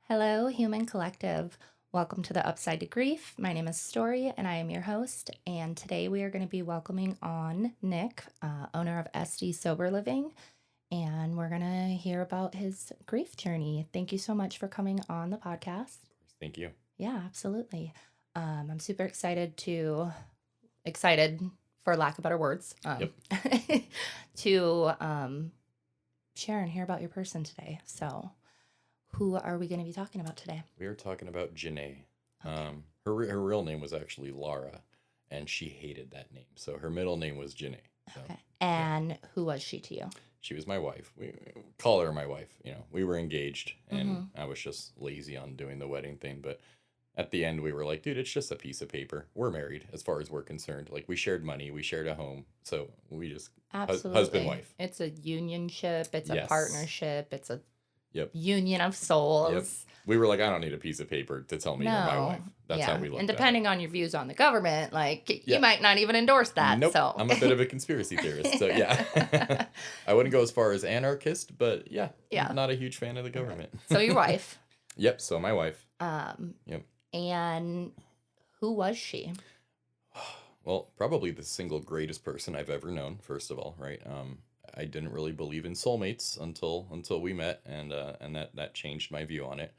Hello, human collective. Welcome to the Upside to Grief. My name is Story, and I am your host. And today we are going to be welcoming on Nick, owner of SD Sober Living, and we're going to hear about his grief journey. Thank you so much for coming on the podcast. Thank you. Yeah, absolutely. I'm super excited for lack of better words, to share and hear about your person today. So, who are we going to be talking about today? We are talking about Janae. Okay. Her real name was actually Laura, and she hated that name. So her middle name was Janae. So, Okay. And who was she to you? she was my wife. We call her my wife. We were engaged, and I was just lazy on doing the wedding thing. But at the end, we were like, dude, it's just a piece of paper. We're married as far as we're concerned. Like, we shared money, we shared a home. So we just, Absolutely. husband, wife. It's a unionship. It's a Yes. partnership. It's a Yep. union of souls. Yep. We were like, I don't need a piece of paper to tell me you're my wife. That's how we looked And at it. depending on your views on the government, like, Yeah. you might not even endorse that. Nope. So I'm a bit of a conspiracy theorist. So yeah. I wouldn't go as far as anarchist, but yeah. Not a huge fan of the government. So your wife. Yep. So my wife. Yep. And who was she? Well, probably the single greatest person I've ever known, first of all, right? I didn't really believe in soulmates until we met, and that changed my view on it.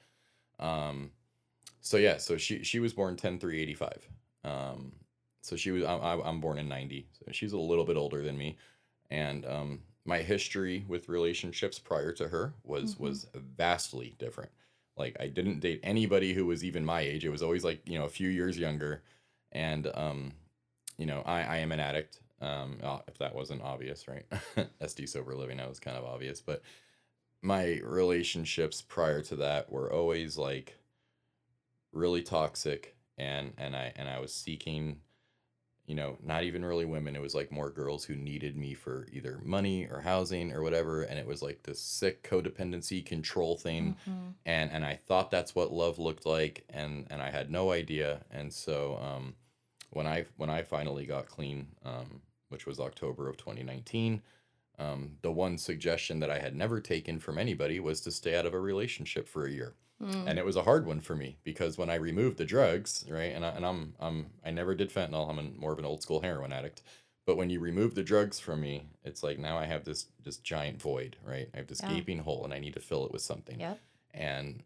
So she was born 10/3/85. So I'm born in 90, so she's a little bit older than me, and my history with relationships prior to her was vastly different. Like, I didn't date anybody who was even my age. It was always like, a few years younger, and I am an addict. If that wasn't obvious, right? SD Sober Living, that was kind of obvious, but my relationships prior to that were always like really toxic, and I was seeking, not even really women. It was like more girls who needed me for either money or housing or whatever, and it was like this sick codependency control thing, and I thought that's what love looked like, and I had no idea. And so when I finally got clean, which was October of 2019, the one suggestion that I had never taken from anybody was to stay out of a relationship for a year. And it was a hard one for me, because when I removed the drugs, right, and I never did fentanyl. I'm more of an old school heroin addict. But when you remove the drugs from me, it's like now I have this giant void, right? I have this gaping hole, and I need to fill it with something. Yep. And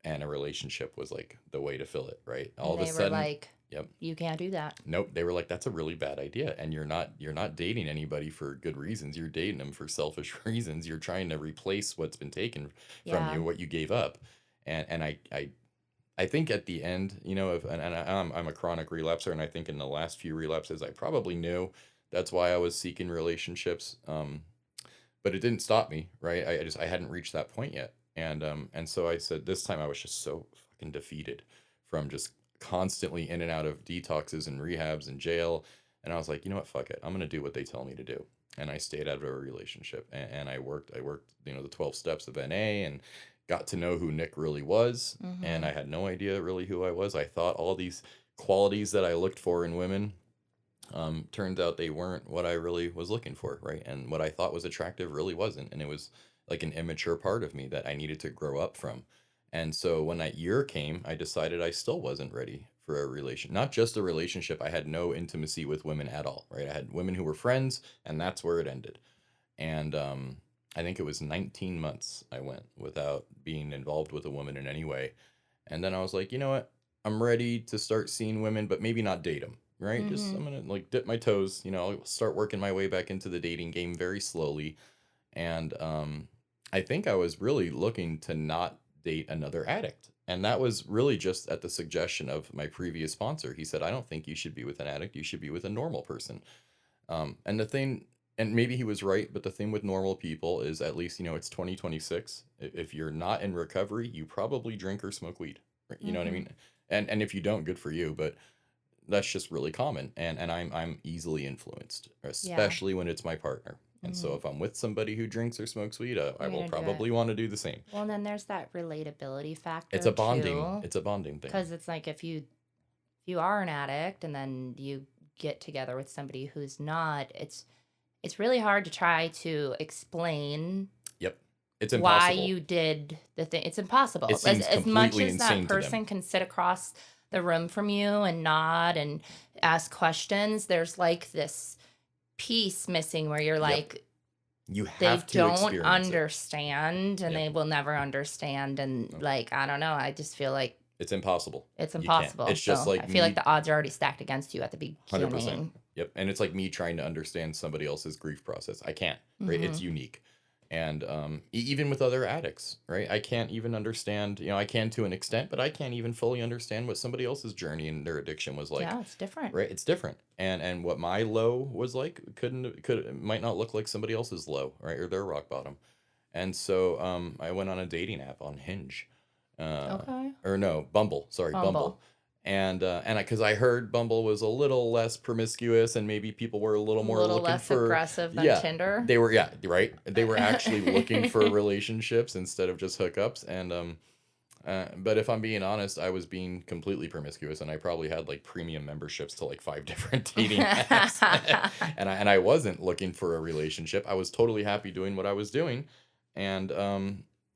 a relationship was like the way to fill it, right? All of a sudden, were like, yep, you can't do that. Nope. They were like, that's a really bad idea. And you're not dating anybody for good reasons. You're dating them for selfish reasons. You're trying to replace what's been taken from you, what you gave up. And I think at the end, I'm a chronic relapser, and I think in the last few relapses, I probably knew that's why I was seeking relationships. But it didn't stop me, right? I hadn't reached that point yet. And so I said, this time I was just so fucking defeated from just constantly in and out of detoxes and rehabs and jail. And I was like, you know what, fuck it. I'm going to do what they tell me to do. And I stayed out of a relationship, and I worked, the 12 steps of NA, and got to know who Nick really was. And I had no idea really who I was. I thought all these qualities that I looked for in women, turned out they weren't what I really was looking for, right? And what I thought was attractive really wasn't. And it was like an immature part of me that I needed to grow up from. And so when that year came, I decided I still wasn't ready for a not just a relationship. I had no intimacy with women at all, right? I had women who were friends, and that's where it ended. And I think it was 19 months I went without being involved with a woman in any way. And then I was like, you know what? I'm ready to start seeing women, but maybe not date them, right? Just, I'm going to like dip my toes, I'll start working my way back into the dating game very slowly. And I think I was really looking to not date another addict. And that was really just at the suggestion of my previous sponsor. He said, I don't think you should be with an addict. You should be with a normal person. And maybe he was right, but the thing with normal people is, at least, it's 2026. If you're not in recovery, you probably drink or smoke weed. You know what I mean? And if you don't, good for you. But that's just really common. And I'm easily influenced, especially when it's my partner. And so if I'm with somebody who drinks or smokes weed, I will probably want to do the same. Well, and then there's that relatability factor. It's a bonding. It's a bonding thing. Because it's like, if you are an addict and then you get together with somebody who's not, it's really hard to try to explain. Yep. It's why impossible. you did the thing. It's It impossible. seems As much completely as that insane to them. person can sit across the room from you and nod and ask questions, there's like this piece missing where you're Yep. like, You they have to don't experience it. understand and Yep. they will never understand. And Nope. like, I don't know. I just feel like It's impossible. it's You can't. impossible. It's just So I like feel like me. the odds are already stacked against you at the 100%. beginning. Yep. And it's like me trying to understand somebody else's grief process. I can't, right? Mm-hmm. It's unique. And even with other addicts, right? I can't even understand, I can to an extent, but I can't even fully understand what somebody else's journey and their addiction was like, Yeah, it's different. right? It's different. And what my low was like might not look like somebody else's low, right? Or their rock bottom. And so I went on a dating app on Hinge. Okay. Or no, Bumble. Sorry, Bumble. Bumble. And because I heard Bumble was a little less promiscuous and maybe people were a little A more little looking less for, aggressive than yeah, Tinder. they were, yeah, right. They were actually looking for relationships instead of just hookups. But if I'm being honest, I was being completely promiscuous, and I probably had like premium memberships to like 5 different dating apps, and I wasn't looking for a relationship. I was totally happy doing what I was doing, and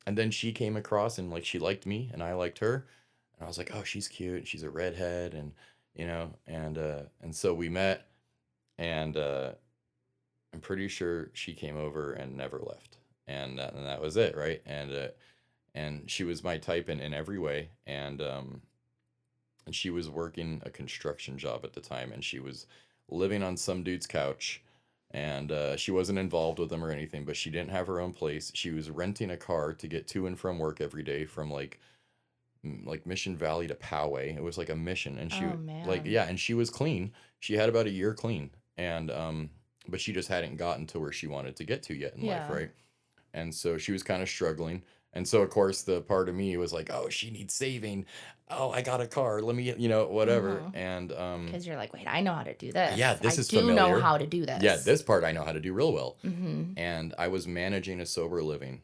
then she came across and like she liked me and I liked her, and I was like, oh, she's cute. She's a redhead, and and so we met, and I'm pretty sure she came over and never left, and that was it, right? And she was my type in every way, and she was working a construction job at the time, and she was living on some dude's couch, and she wasn't involved with him or anything, but she didn't have her own place. She was renting a car to get to and from work every day from like Mission Valley to Poway. It was like a mission, and Oh like, man. yeah, and she was clean. She had about a year clean, and but she just hadn't gotten to where she wanted to get to yet in life, Yeah. right? And so she was kind of struggling. And so of course the part of me was like, oh, she needs saving. Oh, I got a car. Let me, whatever. Mm-hmm. And Because you're like, wait, I know how to do yeah, this. I this is do know familiar. how to do Yeah, this. this part I know how to do real well. Mm-hmm. And I was managing a sober living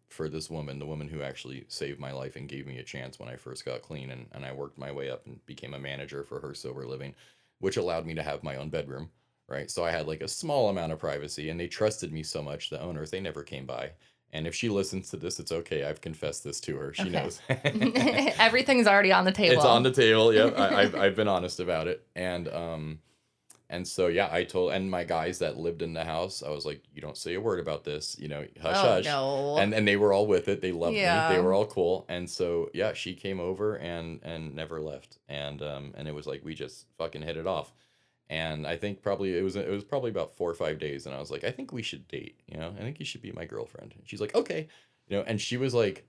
for this woman, the woman who actually saved my life and gave me a chance when I first got clean. And I worked my way up and became a manager for her sober living, which allowed me to have my own bedroom, right? So I had like a small amount of privacy, and they trusted me so much, the owners, they never came by. And if she listens to this, it's okay. I've confessed this to her. She Okay. knows. Everything's already on the table. It's on the table. Yep. I've been honest about it. And so yeah, I told, and my guys that lived in the house, I was like, you don't say a word about this, hush Oh hush. no. And they were all with it. They loved me. They Yeah. were all cool. And so yeah, she came over and never left. And it was like we just fucking hit it off. And I think probably it was probably about 4 or 5 days, and I was like, I think we should date. I think you should be my girlfriend. And she's like, okay, and she was like,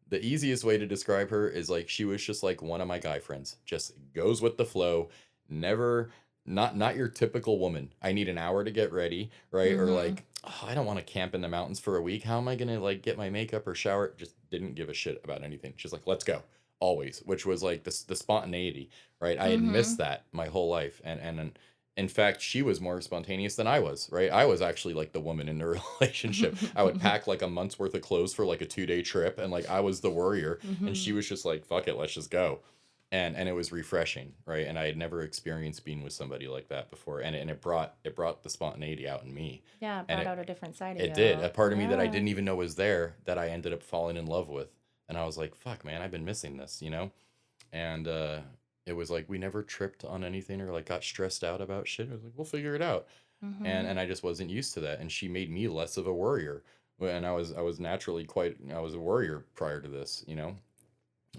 the easiest way to describe her is like she was just like one of my guy friends, just goes with the flow, never, not your typical woman. I need an hour to get ready, right? Or Mm-hmm. like, oh, I don't want to camp in the mountains for a week. How am I gonna like get my makeup or shower? Just didn't give a shit about anything. She's like, let's go. Always, which was like the spontaneity, right? I had Mm-hmm. missed that my whole life, and in fact, she was more spontaneous than I was, right? I was actually like the woman in the relationship. I would pack like a month's worth of clothes for like a 2-day trip, and like I was the worrier, and Mm-hmm. she was just like, fuck it, let's just go. And it was refreshing, right? And I had never experienced being with somebody like that before, and it brought the spontaneity out in me. Yeah, it And brought out a different side of it you. did. A part of me that I Yeah. didn't even know was there, that I ended up falling in love with. And I was like, fuck, man, I've been missing this. And it was like we never tripped on anything or like got stressed out about shit. It was like, we'll figure it out. Mm-hmm. And I just wasn't used to that. And she made me less of a worrier. And I was naturally I was a worrier prior to this.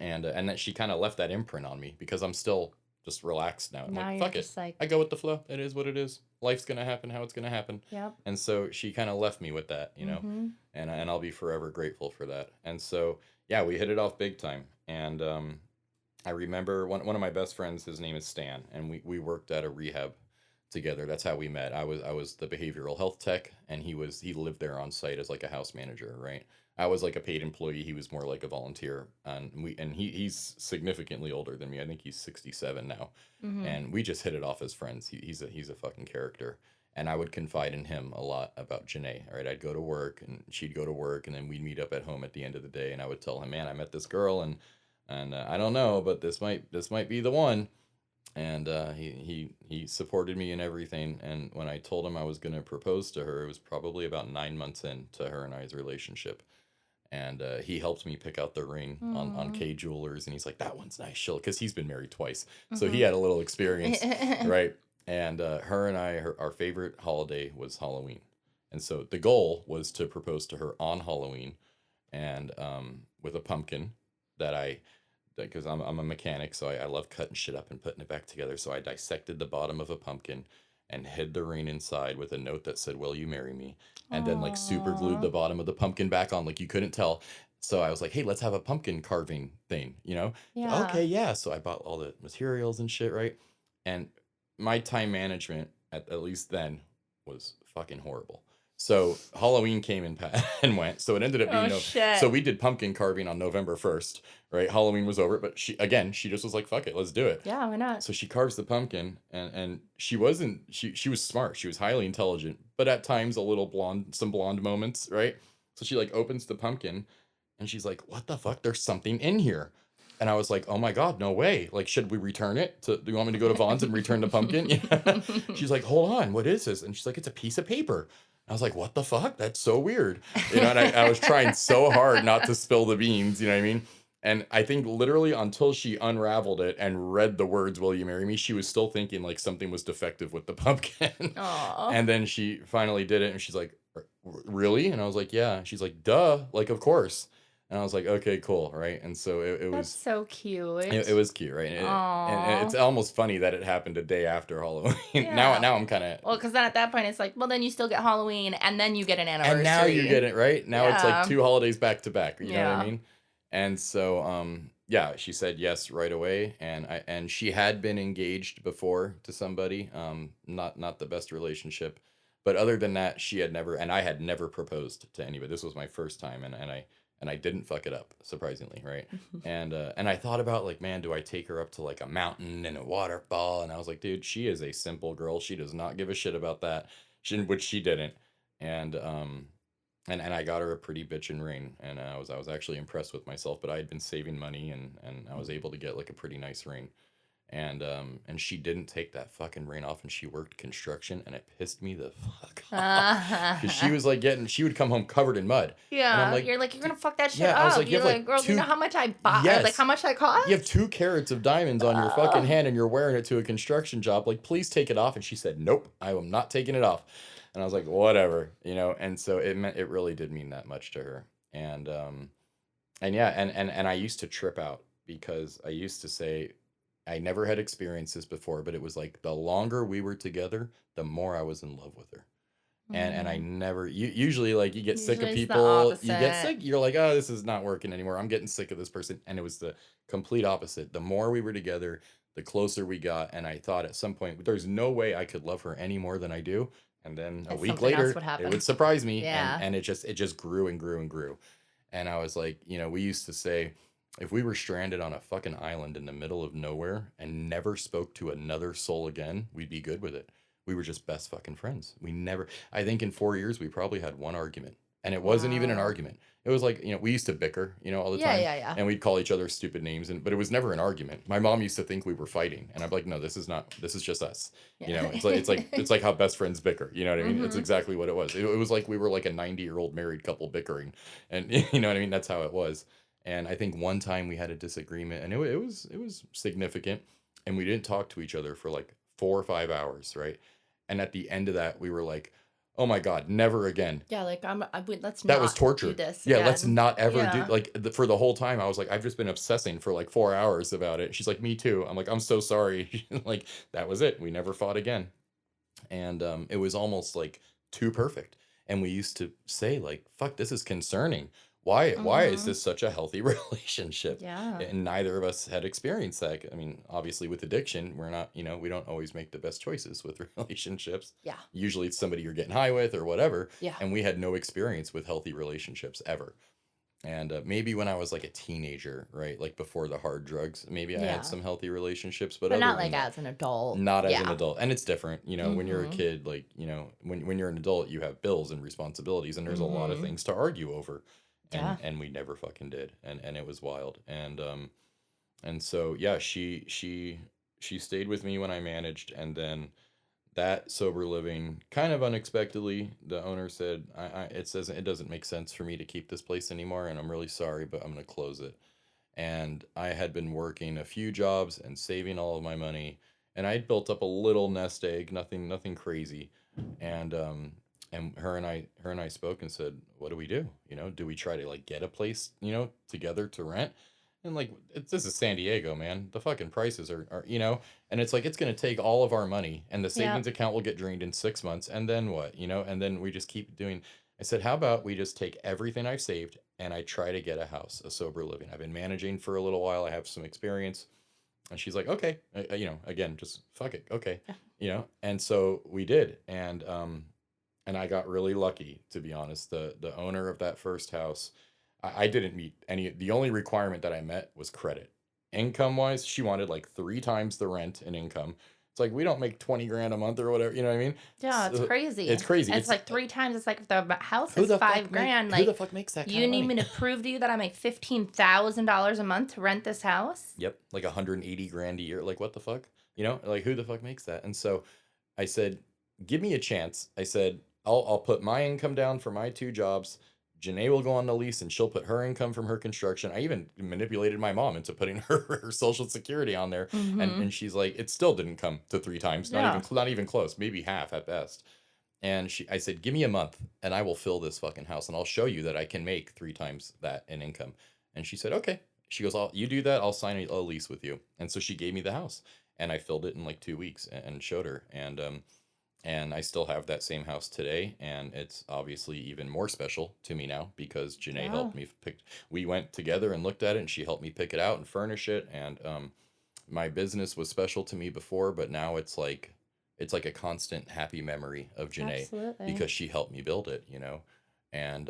And that she kind of left that imprint on me because I'm still just relaxed now. I'm Now like, you're fuck it. just like, I go with the flow. It is what it is. Life's gonna happen how it's gonna happen. yep. And so she kind of left me with that. Mm-hmm. And I'll be forever grateful for that. And so yeah, we hit it off big time. And I remember one of my best friends, his name is Stan, and we worked at a rehab together. That's how we met. I was the behavioral health tech, and he lived there on site as like a house manager, right? I was like a paid employee. He was more like a volunteer, and he's significantly older than me. I think he's 67 now, Mm-hmm. and we just hit it off as friends. He's a fucking character, and I would confide in him a lot about Janae. All right, I'd go to work, and she'd go to work, and then we'd meet up at home at the end of the day, and I would tell him, man, I met this girl, and I don't know, but this might be the one. And he supported me in everything. And when I told him I was going to propose to her, it was probably about 9 months into her and I's relationship. And he helped me pick out the ring on Mm. K Jewelers, and he's like, that one's nice, she'll, because he's been married twice, so he Mhm. had a little experience, right? And her and our favorite holiday was Halloween, and so the goal was to propose to her on Halloween, and with a pumpkin that I, because I'm a mechanic, so I love cutting shit up and putting it back together. So I dissected the bottom of a pumpkin and hid the ring inside with a note that said, "Will you marry me?" And then like super glued Aw. the bottom of the pumpkin back on, like you couldn't tell. So I was like, "Hey, let's have a pumpkin carving thing," you know? Yeah. Okay, yeah. So I bought all the materials and shit, right? And my time management at least then was fucking horrible. So Halloween came and and went. So it ended up being Oh, no. So shit. we did pumpkin carving on November 1st, right? Halloween was over, but she just was like, fuck it, let's do it. Yeah, why not? So she carves the pumpkin, and she was smart. She was highly intelligent, but at times a little blonde, some blonde moments, right? So she like opens the pumpkin and she's like, what the fuck? There's something in here. And I was like, oh my God, no way. Like, should we return it? Do you want me to go to Vaughn's and return the pumpkin? Yeah. She's like, hold on, what is this? And she's like, it's a piece of paper. I was like, what the fuck? That's so weird. And I was trying so hard not to spill the beans, you know what I mean? And I think literally until she unraveled it and read the words, "Will you marry me?" she was still thinking like something was defective with the pumpkin. Aw. And then she finally did it and she's like, Really?" And I was like, "Yeah." She's like, "Duh, like, of course." And I was like, "Okay, cool." Right. And so That's so it cute. was cute. Right. And Aw. it's almost funny that it happened a day after Halloween. Yeah. Now I'm kind of, Well, because then at that point, it's like, well, then you still get Halloween, and then you get an and now you're anniversary. getting right. Now it's like Yeah. two holidays back to back. You know what I Yeah. mean? And so yeah, she said yes right away, and she had been engaged before to somebody, not the best relationship, but other than that, she had never, and I had never proposed to anybody. This was my first time, and I didn't fuck it up, surprisingly, right? And I thought about like, man, do I take her up to like a mountain and a waterfall? And I was like, dude, she is a simple girl. She does not give a shit about that. Which she didn't. And and I got her a pretty bitchin' ring, and I was actually impressed with myself. But I had been saving money, and I was able to get like a pretty nice ring, and she didn't take that fucking ring off, and she worked construction, and it pissed me the fuck off because she was like she would come home covered in mud, and I'm Yeah, like, you're like, "You're gonna "Dude," fuck that shit yeah, I was up." like, you You're have like like, "Girl, do you know two, how much I bought like, how yes, much I you have cost?" 2 carats of diamonds on your fucking Ugh. hand, and you're wearing it to a construction job. Like, please take it off. And she said, nope, I am not taking it off. And I was like, whatever, you know. And so it really did mean that much to her. And yeah, and I used to trip out because I used to say I never had experienced this before, but it was like the longer we were together, the more I was in love with her. And I Mm. never usually like you get sick of Usually it's the people, you get opposite. sick, you're like, oh, this is not working anymore. I'm getting sick of this person. And it was the complete opposite. The more we were together, the closer we got. And I thought at some point, there's no way I could love her any more than I do. And then a And week something else later, would it would happen. surprise me. And Yeah. and it just grew and grew and grew. And I was like, we used to say, if we were stranded on a fucking island in the middle of nowhere and never spoke to another soul again, we'd be good with it. We were just best fucking friends. We never, I think in 4 years, we probably had one argument. And it wasn't even an Wow. argument. It was like, we used to bicker, all the Yeah, time. yeah, yeah. And we'd call each other stupid names. But it was never an argument. My mom used to think we were fighting. And I'm like, no, this is just us. Yeah. It's like how best friends bicker. You know what I mean? It's Mhm. exactly what it was. It was like we were like a 90-year-old married couple bickering. And you know what I mean? That's how it was. And I think one time we had a disagreement, and it was significant, and we didn't talk to each other for like 4 or 5 hours, right? And at the end of that, we were like, "Oh my God, never again." Yeah, like, I would let's That was not do torture. this Yeah, let's again. not ever do Yeah. like for the whole time. I was like, I've just been obsessing for like 4 hours about it. She's like, me too. I'm like, I'm so sorry. Like that was it. We never fought again, and it was almost like too perfect. And we used to say like, "Fuck, this is concerning. Why is Mhm. this such a healthy relationship?" Yeah. And neither of us had experienced that. I mean, obviously with addiction, we're not, we don't always make the best choices with relationships. Yeah. Usually it's somebody you're getting high with or whatever, Yeah. and we had no experience with healthy relationships ever. And maybe when I was like a teenager, right, like before the hard drugs, maybe I had Yeah. some healthy relationships, but But other not than like that, as an adult. not as an Yeah. adult. And it's different, when you're a Mhm. kid, like, when you're an adult, you have bills and responsibilities, and there's a lot of Mhm. things to argue over. And Yeah. and we never fucking did. And it was wild. And so yeah, she stayed with me when I managed, and then that sober living, kind of unexpectedly, the owner said, it doesn't make sense for me to keep this place anymore, and I'm really sorry, but I'm going to close it. And I had been working a few jobs and saving all of my money, and I'd built up a little nest egg, nothing crazy. And her and I spoke and said, what do we do? Do we try to like get a place, together to rent? And like, this is San Diego, man. The fucking prices are. And it's like, it's going to take all of our money, and the Yep. savings account will get drained in 6 months. And then what? And then we just keep doing. I said, how about we just take everything I've saved and I try to get a house, a sober living. I've been managing for a little while. I have some experience. And she's like, okay, again, just fuck it. Okay. And so we did. And I got really lucky, to be honest. The owner of that first house, I didn't meet any. The only requirement that I met was credit. Income wise, she wanted like 3 times the rent in income. It's like we don't make 20 grand a month or whatever. You know what I mean? Yeah, it's So crazy. it's crazy. It's like 3 times. It's like if the house Who is the five fuck grand, who the like fuck makes that kind you of need money? me to prove to you that I make $15,000 a month to rent this house? Yep, like 180 grand a year. Like what the fuck? Like who the fuck makes that? And so I said, give me a chance. I said, I'll put my income down for my 2 jobs. Janae will go on the lease and she'll put her income from her construction. I even manipulated my mom into putting her social security on there. And Mm-hmm. and she's like, it still didn't come to 3 times, Yeah. not even close, maybe half at best. And I said, give me a month and I will fill this fucking house and I'll show you that I can make 3 times that in income. And she said, okay. She goes, you do that, I'll sign a lease with you. And so she gave me the house and I filled it in like 2 weeks and showed her. And I still have that same house today, and it's obviously even more special to me now because Janae Yeah. helped me pick. We went together and looked at it, and she helped me pick it out and furnish it. And my business was special to me before, but now it's like a constant happy memory of Janae Absolutely. because she helped me build it. And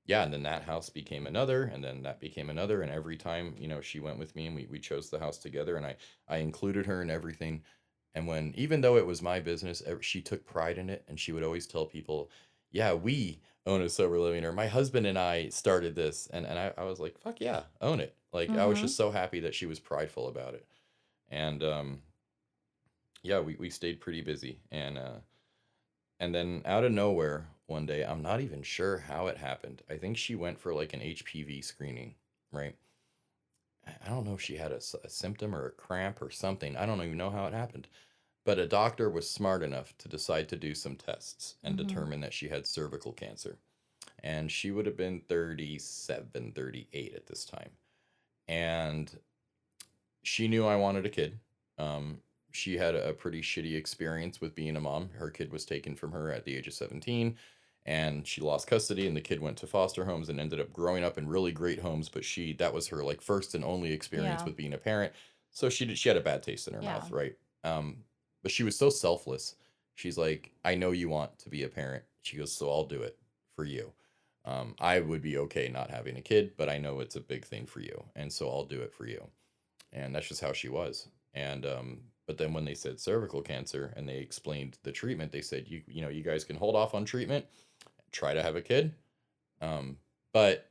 yeah, and then that house became another, and then that became another, and every time she went with me, and we chose the house together, and I included her in everything. And when, even though it was my business, she took pride in it, and she would always tell people, yeah, we own a sober living, or my husband and I started this. And I was like, fuck yeah, own it. Like, I was Mm-hmm. just so happy that she was prideful about it. And yeah, we stayed pretty busy. And then out of nowhere, one day, I'm not even sure how it happened. I think she went for like an HPV screening, right? I don't know if she had a symptom or a cramp or something. I don't even know how it happened. But a doctor was smart enough to decide to do some tests and Mm-hmm. determine that she had cervical cancer. And she would have been 37, 38 at this time. And she knew I wanted a kid. Um, she had a pretty shitty experience with being a mom. Her kid was taken from her at the age of 17, and she lost custody, and the kid went to foster homes and ended up growing up in really great homes. But that was her like first and only experience Yeah. with being a parent. So she had a bad taste in her Yeah. mouth, right? But she was so selfless. She's like, I know you want to be a parent. She goes, so I'll do it for you. I would be okay not having a kid, but I know it's a big thing for you, and so I'll do it for you. And that's just how she was. And but then when they said cervical cancer and they explained the treatment, they said, you guys can hold off on treatment, try to have a kid, um, but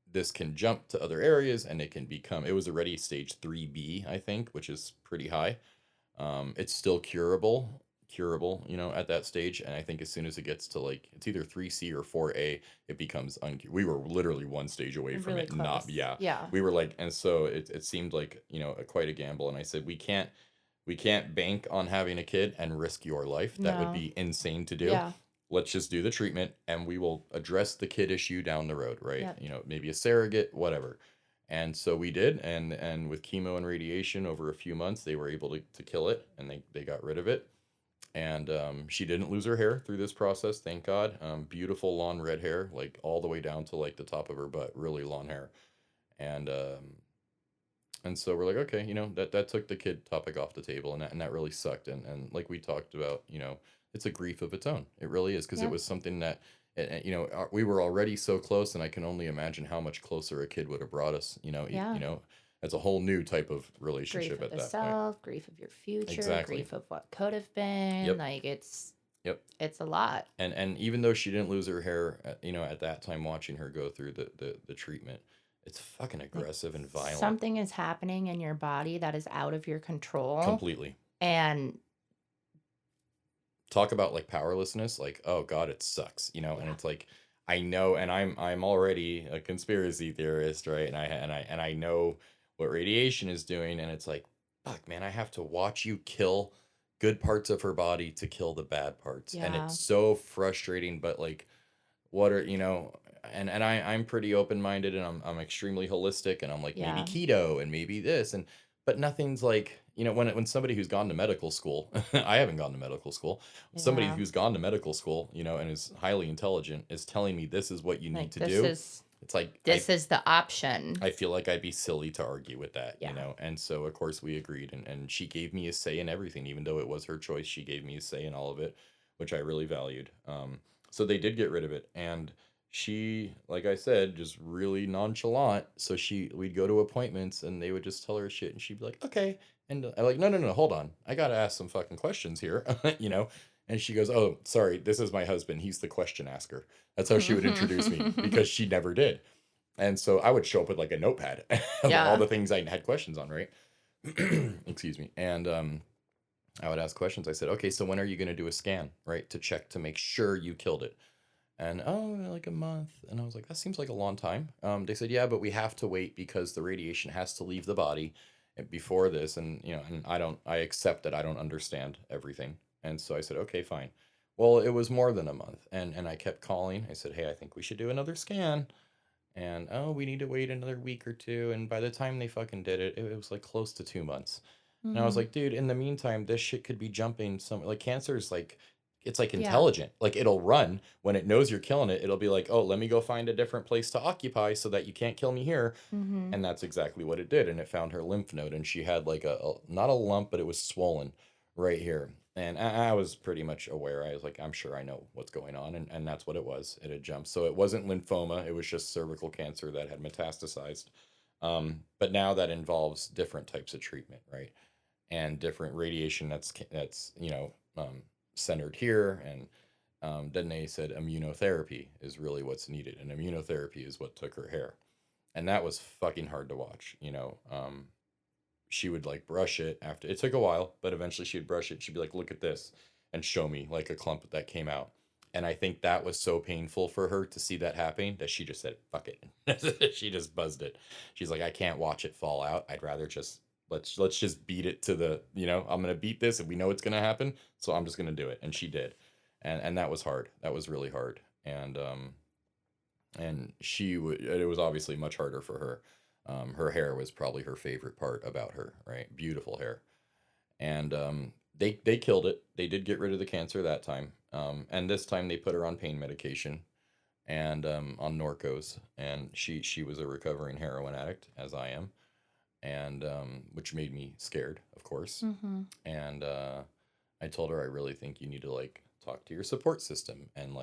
this can jump to other areas and it was already stage 3B, I think, which is pretty high. It's still curable, at that stage. And I think as soon as it gets to like, it's either 3C or 4A, it becomes we were literally one stage away from Really it. Not, close. yeah, Yeah. we were like, and so it seemed like, quite a gamble. And I said, we can't bank on having a kid and risk your life. That would No. be insane to do. Yeah. Let's just do the treatment and we will address the kid issue down the road, right? Yep. Maybe a surrogate, whatever. And so we did, and with chemo and radiation over a few months, they were able to kill it, and they got rid of it. And she didn't lose her hair through this process, thank God. Beautiful long red hair, like all the way down to like the top of her butt, really long hair. And so we're like, okay, that took the kid topic off the table, and that really sucked. And like we talked about, it's a grief of its own. It really is, because it Yep. was something that, we were already so close, and I can only imagine how much closer a kid would have brought us. Yeah. As a whole new type of Grief relationship of at the that point. self, grief of your future, Exactly. grief of what could have been. Yep. Like it's Yep. it's a lot. And even though she didn't lose her hair, at that time, watching her go through the treatment, it's fucking Like aggressive and violent. something is happening in your body that is out of your control. Completely. And talk about like powerlessness, like, oh God, it sucks, and Yeah. it's like, I know, and I'm already a conspiracy theorist, right? And I know what radiation is doing, and it's like, fuck, man, I have to watch you kill good parts of her body to kill the bad parts. And it's Yeah. so frustrating, but like, what are, and I'm pretty open-minded, and I'm extremely holistic, and I'm like, maybe Yeah. keto and maybe this, and but nothing's like, when somebody who's gone to medical school, I haven't gone to medical school, somebody Yeah. who's gone to medical school, and is highly intelligent is telling me this is what you need Like to do. It's like, this is the option. I feel like I'd be silly to argue with that, Yeah. and so of course we agreed, and she gave me a say in everything, even though it was her choice. She gave me a say in all of it, which I really valued. So they did get rid of it, and she, like I said, just really nonchalant. So we'd go to appointments, and they would just tell her shit, and she'd be like, okay, and I like, no, no, no, hold on, I gotta ask some fucking questions here, And she goes, oh, sorry, this is my husband. He's the question asker. That's how she would introduce me, because she never did. And so I would show up with like a notepad of all Yeah. the things I had questions on, right? Excuse me. And I would ask questions. I said, okay, so when are you going to do a scan, right? To check to make sure you killed it. And oh, like a month. And I was like, that seems like a long time. They said, yeah, but we have to wait because the radiation has to leave the body before this. And, and I accept that I don't understand everything. And so I said, okay, fine. Well, it was more than a month. And I kept calling. I said, hey, I think we should do another scan. And oh, we need to wait another week or two. And by the time they fucking did it, it was like close to 2 months. And I was Hmm. like, dude, in the meantime, this shit could be jumping some, like, cancer is like, it's like Yeah. intelligent. Like, it'll run when it knows you're killing it. It'll be like, oh, let me go find a different place to occupy so that you can't kill me here. Hmm. And that's exactly what it did. And it found her lymph node, and she had like not a lump, but it was swollen right here. And I was pretty much aware. I was like, I'm sure I know what's going on. And that's what it was. It had jumped. So it wasn't lymphoma. It was just cervical cancer that had metastasized. But now that involves different types of treatment, right? And different radiation that's centered here. And Danae said immunotherapy is really what's needed. And immunotherapy is what took her hair. And that was fucking hard to watch. She would like brush it after, it took a while, but eventually she'd brush it. She'd be like, look at this, and show me like a clump that came out. And I think that was so painful for her to see that happening that she just said, fuck it. She just buzzed it. She's like, I can't watch it fall out. I'd rather just, let's just beat it to I'm going to beat this, and we know it's going to happen. So I'm just going to do it. And she did. And that was hard. That was really hard. And it was obviously much harder for her. Her hair was probably her favorite part about her, right? Beautiful hair. And they killed it. They did get rid of the cancer that time. And this time they put her on pain medication and on Norcos. And she was a recovering heroin addict, as I am, and which made me scared, of course. Hmm. And I told her, I really think you need to like talk to your support system, and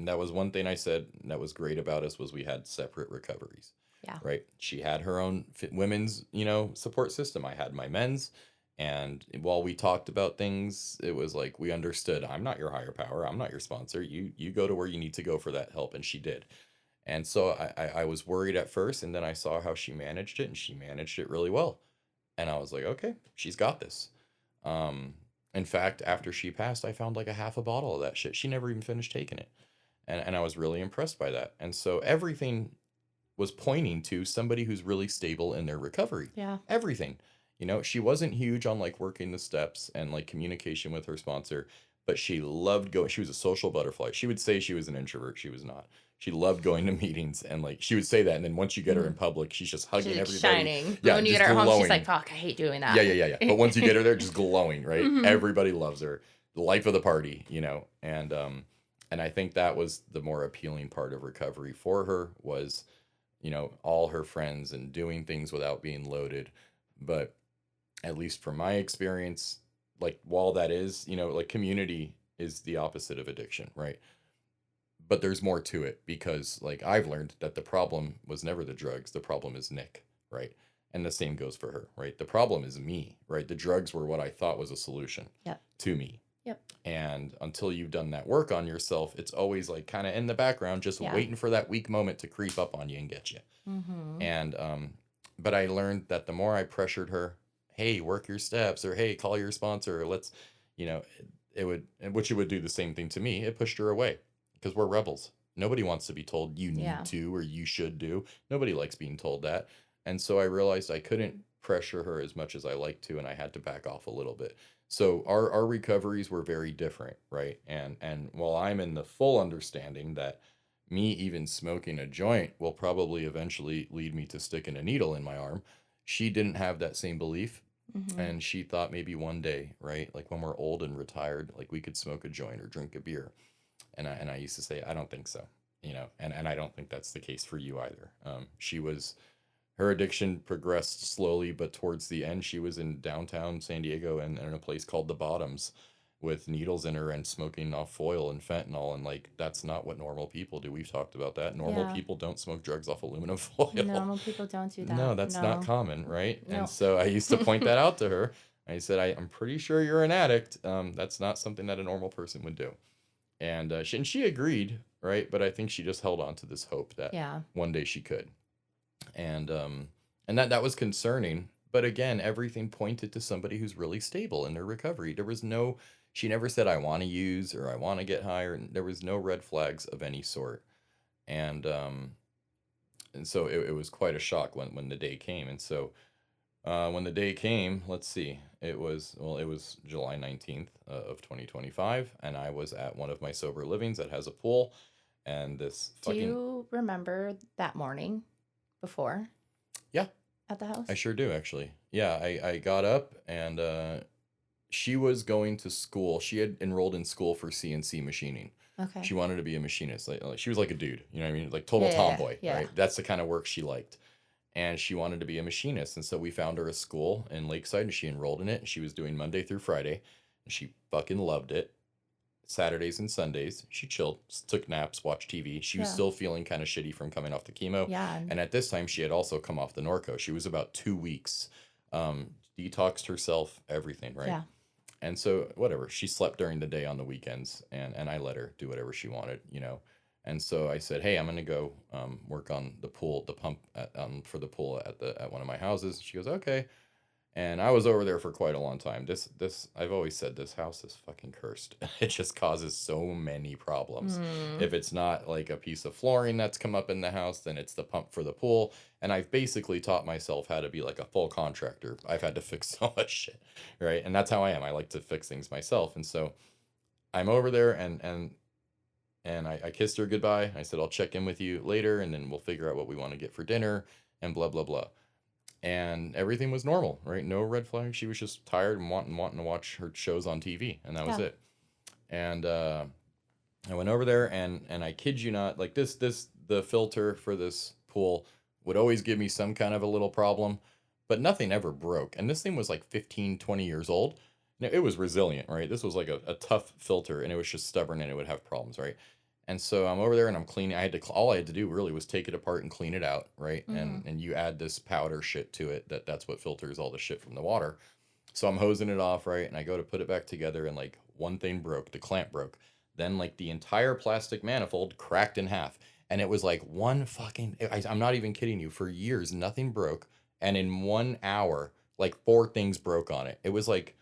that was one thing I said that was great about us was we had separate recoveries. Yeah. Right? She had her own women's, support system. I had my men's, and while we talked about things, it was like we understood. I'm not your higher power. I'm not your sponsor. You go to where you need to go for that help, and she did. And so I was worried at first, and then I saw how she managed it, and she managed it really well. And I was like, okay, she's got this. Um, in fact, after she passed, I found like a half a bottle of that shit. She never even finished taking it. And I was really impressed by that. And so everything was pointing to somebody who's really stable in their recovery. Yeah. Everything. She wasn't huge on like working the steps and like communication with her sponsor, but she loved going. She was a social butterfly. She would say she was an introvert. She was not. She loved going to meetings, and like she would say that. And then once you get her in Hmm. public, she's just She's hugging like everybody. shining. But Yeah, when you just get her home, she's like, glowing. fuck, I hate doing Yeah, that. yeah, yeah, yeah. But once you get her there, just glowing, right? Hmm. Everybody loves her. The life of the party. And I think that was the more appealing part of recovery for her was, all her friends and doing things without being loaded. But at least from my experience, like while that is, like community is the opposite of addiction, right? But there's more to it because like I've learned that the problem was never the drugs, the problem is Nick, right? And the same goes for her, right? The problem is me, right? The drugs were what I thought was a solution Yep. to me. Yep. And until you've done that work on yourself, it's always like kind of in the background, just Yeah. waiting for that weak moment to creep up on you and get you. Hmm. And but I learned that the more I pressured her, hey, work your steps, or hey, call your sponsor, or let's, you know, which it would do the same thing to me. It pushed her away because we're rebels. Nobody wants to be told you need Yeah. to or you should do. Nobody likes being told that. And so I realized I couldn't pressure her as much as I like to, and I had to back off a little bit. So our recoveries were very different, right? And while I'm in the full understanding that me even smoking a joint will probably eventually lead me to sticking a needle in my arm, she didn't have that same belief. Mm-hmm. And she thought maybe one day, right, like when we're old and retired, like we could smoke a joint or drink a beer. And I used to say, I don't think so, and I don't think that's the case for you either. She was Her addiction progressed slowly, but towards the end, she was in downtown San Diego and in a place called the Bottoms with needles in her and smoking off foil and fentanyl. And like, that's not what normal people do. We've talked about that. Normal Yeah. people don't smoke drugs off aluminum foil. Normal people don't do No, that. that's not No. common, right? And No. so I used to point that out to her. I said, I'm pretty sure you're an addict. That's not something that a normal person would do. And she agreed, right? But I think she just held on to this hope that Yeah. one day she could. And that was concerning. But again, everything pointed to somebody who's really stable in their recovery. She never said, I want to use or I want to get higher. There was no red flags of any sort. And so it was quite a shock when the day came. And so when the day came, let's see, it was July 19th of 2025. And I was at one of my sober livings that has a pool. And this Do fucking, you remember that morning before yeah, at the house? I sure do, actually. Yeah, I got up and she was going to school. She had enrolled in school for CNC machining. Okay. She wanted to be a machinist. Like she was like a dude, you know what I mean? Like total Yeah, tomboy, yeah. right? That's the kind of work she liked. And she wanted to be a machinist. And so we found her a school in Lakeside and she enrolled in it. And she was doing Monday through Friday. And she fucking loved it. Saturdays and Sundays, she chilled, took naps, watched TV. She was Yeah. still feeling kind of shitty from coming off the chemo. Yeah. And at this time, she had also come off the Norco. She was about 2 weeks, detoxed herself, everything, right? Yeah. And so, whatever. She slept during the day on the weekends, and I let her do whatever she wanted, And so I said, "Hey, I'm gonna go work on the pool, the pump for the pool at one of my houses." She goes, "Okay." And I was over there for quite a long time. This I've always said this house is fucking cursed. It just causes so many problems. Mm. If it's not like a piece of flooring that's come up in the house, then it's the pump for the pool. And I've basically taught myself how to be like a full contractor. I've had to fix so much shit, right? And that's how I am. I like to fix things myself. And so I'm over there and I kissed her goodbye. I said, I'll check in with you later and then we'll figure out what we want to get for dinner and blah, blah, blah. And everything was normal, right? No red flags. She was just tired and wanting to watch her shows on TV, and that was Yeah. it. And I went over there, and I kid you not, like the filter for this pool would always give me some kind of a little problem, but nothing ever broke. And this thing was like 15, 20 years old. Now, it was resilient, right? This was like a tough filter, and it was just stubborn, and it would have problems, right? And so I'm over there and I'm cleaning. All I had to do really was take it apart and clean it out, right? Mhm. And you add this powder shit to it that's what filters all the shit from the water. So I'm hosing it off, right? And I go to put it back together and like one thing broke, the clamp broke. Then like the entire plastic manifold cracked in half. And it was like one fucking I'm not even kidding you, for years nothing broke, and in 1 hour like four things broke on it. It was like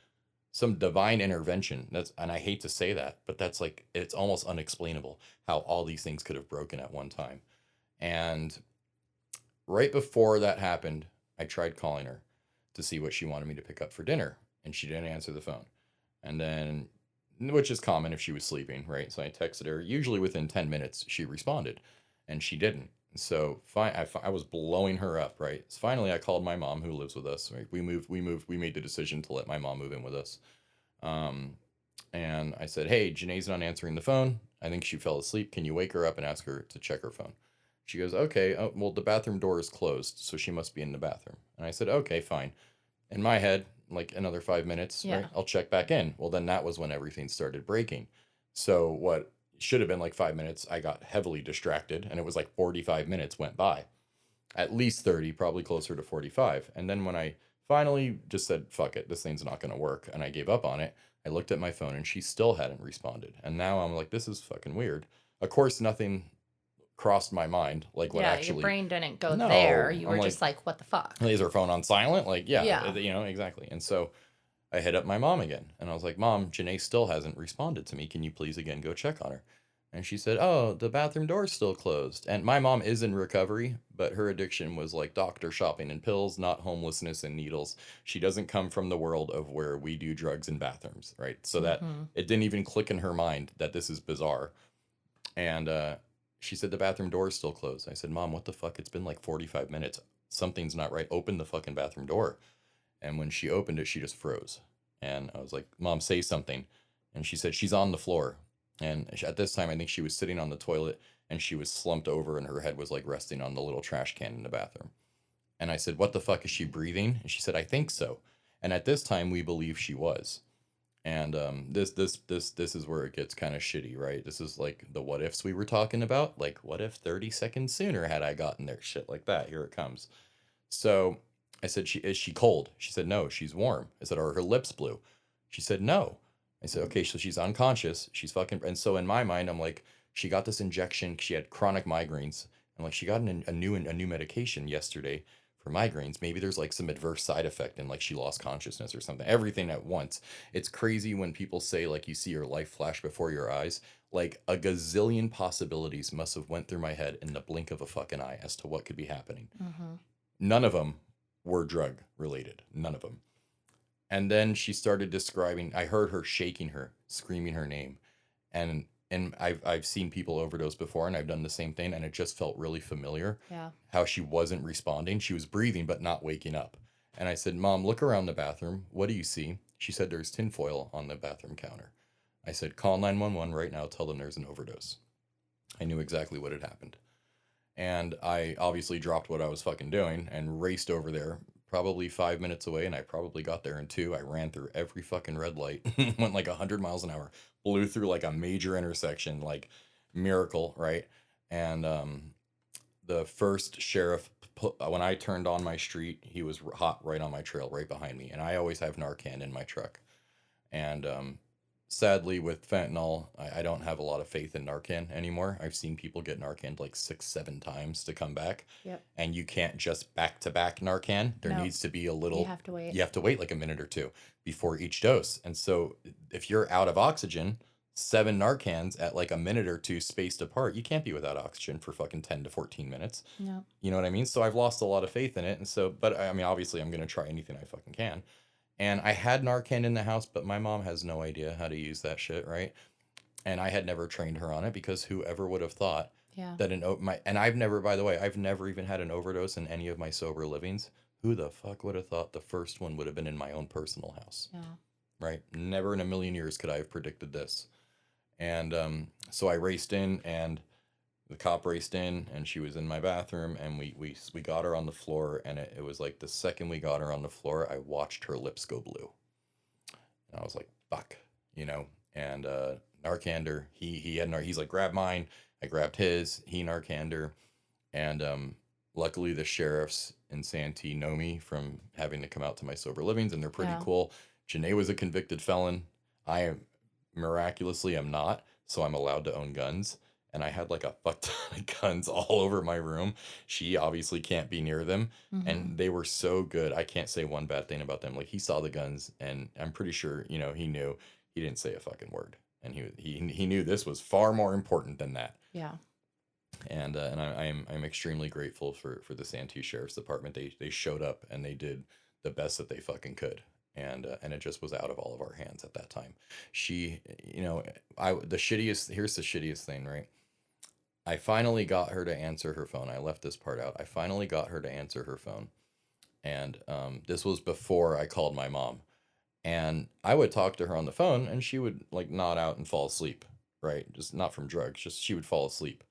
some divine intervention. And I hate to say that, but that's like, it's almost unexplainable how all these things could have broken at one time. And right before that happened, I tried calling her to see what she wanted me to pick up for dinner, and she didn't answer the phone. And then, which is common if she was sleeping, right? So I texted her. Usually within 10 minutes, she responded, and she didn't. So I was blowing her up, right? So finally, I called my mom, who lives with us. Right? We made the decision to let my mom move in with us. And I said, "Hey, Janae's not answering the phone. I think she fell asleep. Can you wake her up and ask her to check her phone?" She goes, "Okay. Oh, well, the bathroom door is closed, so she must be in the bathroom." And I said, "Okay, fine." In my head, like another 5 minutes, Yeah. right? I'll check back in. Well, then that was when everything started breaking. So what should have been like 5 minutes, I got heavily distracted, and it was like 45 minutes went by. At least 30, probably closer to 45. And then when I finally just said, fuck it, this thing's not going to work, and I gave up on it, I looked at my phone and she still hadn't responded. And now I'm like, this is fucking weird. Of course, nothing crossed my mind. Like what Yeah, actually. your brain didn't go No, there. You I'm were like, just like, what the fuck? is her phone on silent? Like, yeah, Yeah. exactly. And so I hit up my mom again, and I was like, Mom, Janae still hasn't responded to me. Can you please again go check on her? And she said, Oh, the bathroom door's still closed. And my mom is in recovery, but her addiction was like doctor shopping and pills, not homelessness and needles. She doesn't come from the world of where we do drugs in bathrooms, right? So that Mm-hmm. it didn't even click in her mind that this is bizarre. And she said, The bathroom door's still closed. I said, Mom, what the fuck? It's been like 45 minutes. Something's not right. Open the fucking bathroom door. And when she opened it, she just froze. And I was like, Mom, say something. And she said, She's on the floor. And at this time, I think she was sitting on the toilet and she was slumped over and her head was like resting on the little trash can in the bathroom. And I said, What the fuck, is she breathing? And she said, I think so. And at this time, we believe she was. And this is where it gets kind of shitty, right? This is like the what ifs we were talking about. Like, what if 30 seconds sooner had I gotten there? Shit like that. Here it comes. So I said, Is she cold? She said, No, she's warm. I said, Are her lips blue? She said, No. I said, Okay, so she's unconscious. She's fucking. And so in my mind, I'm like, She got this injection. She had chronic migraines. I'm like, She got a new medication yesterday for migraines. Maybe there's like some adverse side effect and like she lost consciousness or something. Everything at once. It's crazy when people say like you see your life flash before your eyes. Like a gazillion possibilities must have went through my head in the blink of a fucking eye as to what could be happening. Mm-hmm. None of them were drug related. None of them. And then she started describing. I heard her shaking her, screaming her name, and I've seen people overdose before, and I've done the same thing, and it just felt really familiar. Yeah. How she wasn't responding. She was breathing but not waking up. And I said, Mom, look around the bathroom. What do you see? She said, There's tinfoil on the bathroom counter. I said, Call 911 right now. Tell them there's an overdose. I knew exactly what had happened. And I obviously dropped what I was fucking doing and raced over there, probably 5 minutes away. And I probably got there in two. I ran through every fucking red light, went like 100 miles an hour, blew through like a major intersection, like miracle, right? And the first sheriff, when I turned on my street, he was hot right on my trail, right behind me. And I always have Narcan in my truck. And sadly, with fentanyl, I don't have a lot of faith in Narcan anymore. I've seen people get Narcan like 6, 7 times to come back. Yep. And you can't just back to back Narcan. There No, needs to be a you little, have to wait. you have to wait like a minute or two before each dose. And so if you're out of oxygen, 7 Narcans at like a minute or two spaced apart, you can't be without oxygen for fucking 10 to 14 minutes. No. You know what I mean? So I've lost a lot of faith in it. And so, but I mean, obviously, I'm going to try anything I fucking can. And I had Narcan in the house, but my mom has no idea how to use that shit, right? And I had never trained her on it because whoever would have thought Yeah. that and I've never, by the way, I've never even had an overdose in any of my sober livings. Who the fuck would have thought the first one would have been in my own personal house, Yeah. right? Never in a million years could I have predicted this. And so I raced in, and the cop raced in, and she was in my bathroom, and we got her on the floor, and it was like the second we got her on the floor, I watched her lips go blue, and I was like, fuck, you know. And Narcander, he's like, grab mine. I grabbed his. He Narcander, and luckily the sheriffs in Santee know me from having to come out to my sober livings, and they're pretty Yeah. cool. Janae was a convicted felon. I am miraculously am not, so I'm allowed to own guns. And I had like a fuck ton of guns all over my room. She obviously can't be near them. Mm-hmm. And they were so good. I can't say one bad thing about them. Like he saw the guns, and I'm pretty sure, he knew. He didn't say a fucking word. And he knew this was far more important than that. Yeah. And I'm extremely grateful for the Santee Sheriff's Department. They showed up and they did the best that they fucking could. And it just was out of all of our hands at that time. She, here's the shittiest thing, right? I finally got her to answer her phone. I left this part out. I finally got her to answer her phone. And this was before I called my mom. And I would talk to her on the phone, and she would like nod out and fall asleep, right? Just not from drugs, just she would fall asleep.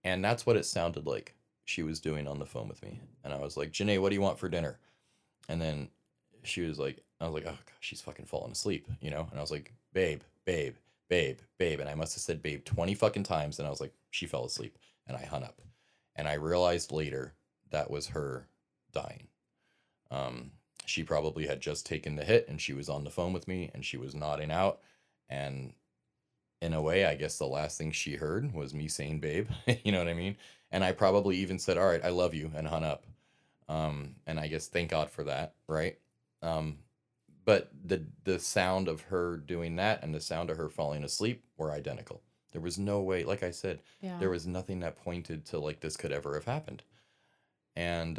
And that's what it sounded like she was doing on the phone with me. And I was like, Janae, what do you want for dinner? And then I was like, oh, God, she's fucking falling asleep, you know? And I was like, babe, babe, babe, babe. And I must have said babe 20 fucking times. And I was like, she fell asleep. And I hung up. And I realized later that was her dying. She probably had just taken the hit and she was on the phone with me and she was nodding out. And in a way, I guess the last thing she heard was me saying babe. You know what I mean? And I probably even said, all right, I love you, and hung up. And I guess thank God for that, right? Um, but the sound of her doing that and the sound of her falling asleep were identical. There was no way, like I said, Yeah. there was nothing that pointed to like this could ever have happened. And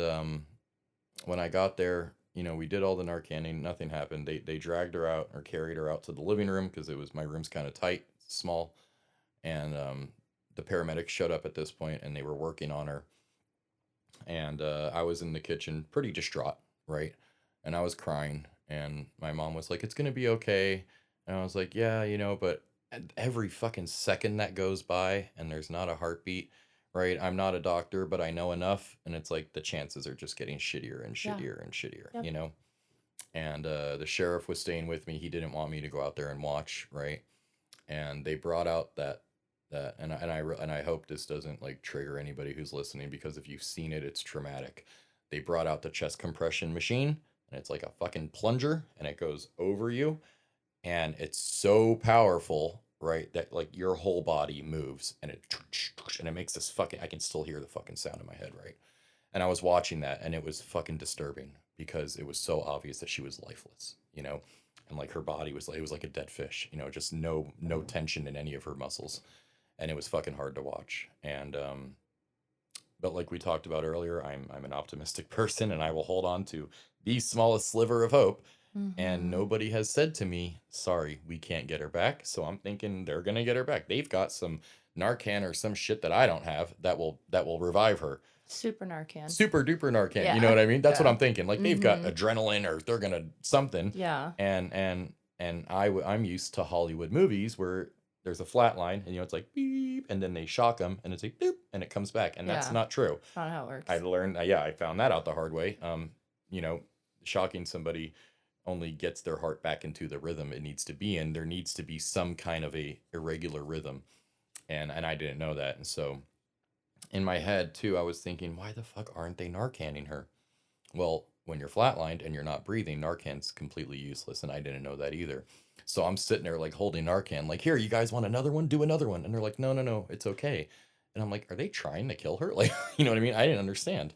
when I got there, we did all the Narcaning, nothing happened. They dragged her out or carried her out to the living room because it was my room's kind of tight, small, and the paramedics showed up at this point and they were working on her. And I was in the kitchen, pretty distraught, right? And I was crying, and my mom was like, "It's gonna be okay," and I was like, "Yeah, but every fucking second that goes by and there's not a heartbeat, right? I'm not a doctor, but I know enough, and it's like the chances are just getting shittier and Yeah. shittier and shittier, Yep. And the sheriff was staying with me. He didn't want me to go out there and watch, right? And they brought out that and I hope this doesn't like trigger anybody who's listening, because if you've seen it, it's traumatic. They brought out the chest compression machine, and it's like a fucking plunger, and it goes over you, and it's so powerful, right, that like your whole body moves, and it makes this fucking, I can still hear the fucking sound in my head, right? And I was watching that, and it was fucking disturbing because it was so obvious that she was lifeless, and like her body was like, it was like a dead fish, just no tension in any of her muscles, and it was fucking hard to watch. And but like we talked about earlier, I'm an optimistic person, and I will hold on to the smallest sliver of hope. And Mm-hmm. nobody has said to me, "Sorry, we can't get her back." So I'm thinking they're gonna get her back. They've got some Narcan or some shit that I don't have that will revive her. Super Narcan. Super duper Narcan. You know Yeah. what I mean? That's what Yeah. I'm thinking. Like they've got Mm-hmm. adrenaline, or they're gonna something. Yeah. And I'm used to Hollywood movies where there's a flat line, and it's like beep, and then they shock them, and it's like boop, and it comes back, and that's Yeah. not true. It's not how it I works. learned, yeah, I found that out the hard way. You know, Shocking somebody only gets their heart back into the rhythm it needs to be in. There needs to be some kind of a irregular rhythm, and I didn't know that, and so in my head too, I was thinking, why the fuck aren't they Narcaning her? Well, when you're flatlined and you're not breathing, Narcan's completely useless, and I didn't know that either. So I'm sitting there like holding Narcan, like, here, you guys want another one? Do another one. And they're like, no, no, no, it's okay. And I'm like, are they trying to kill her? Like, you know what I mean? I didn't understand.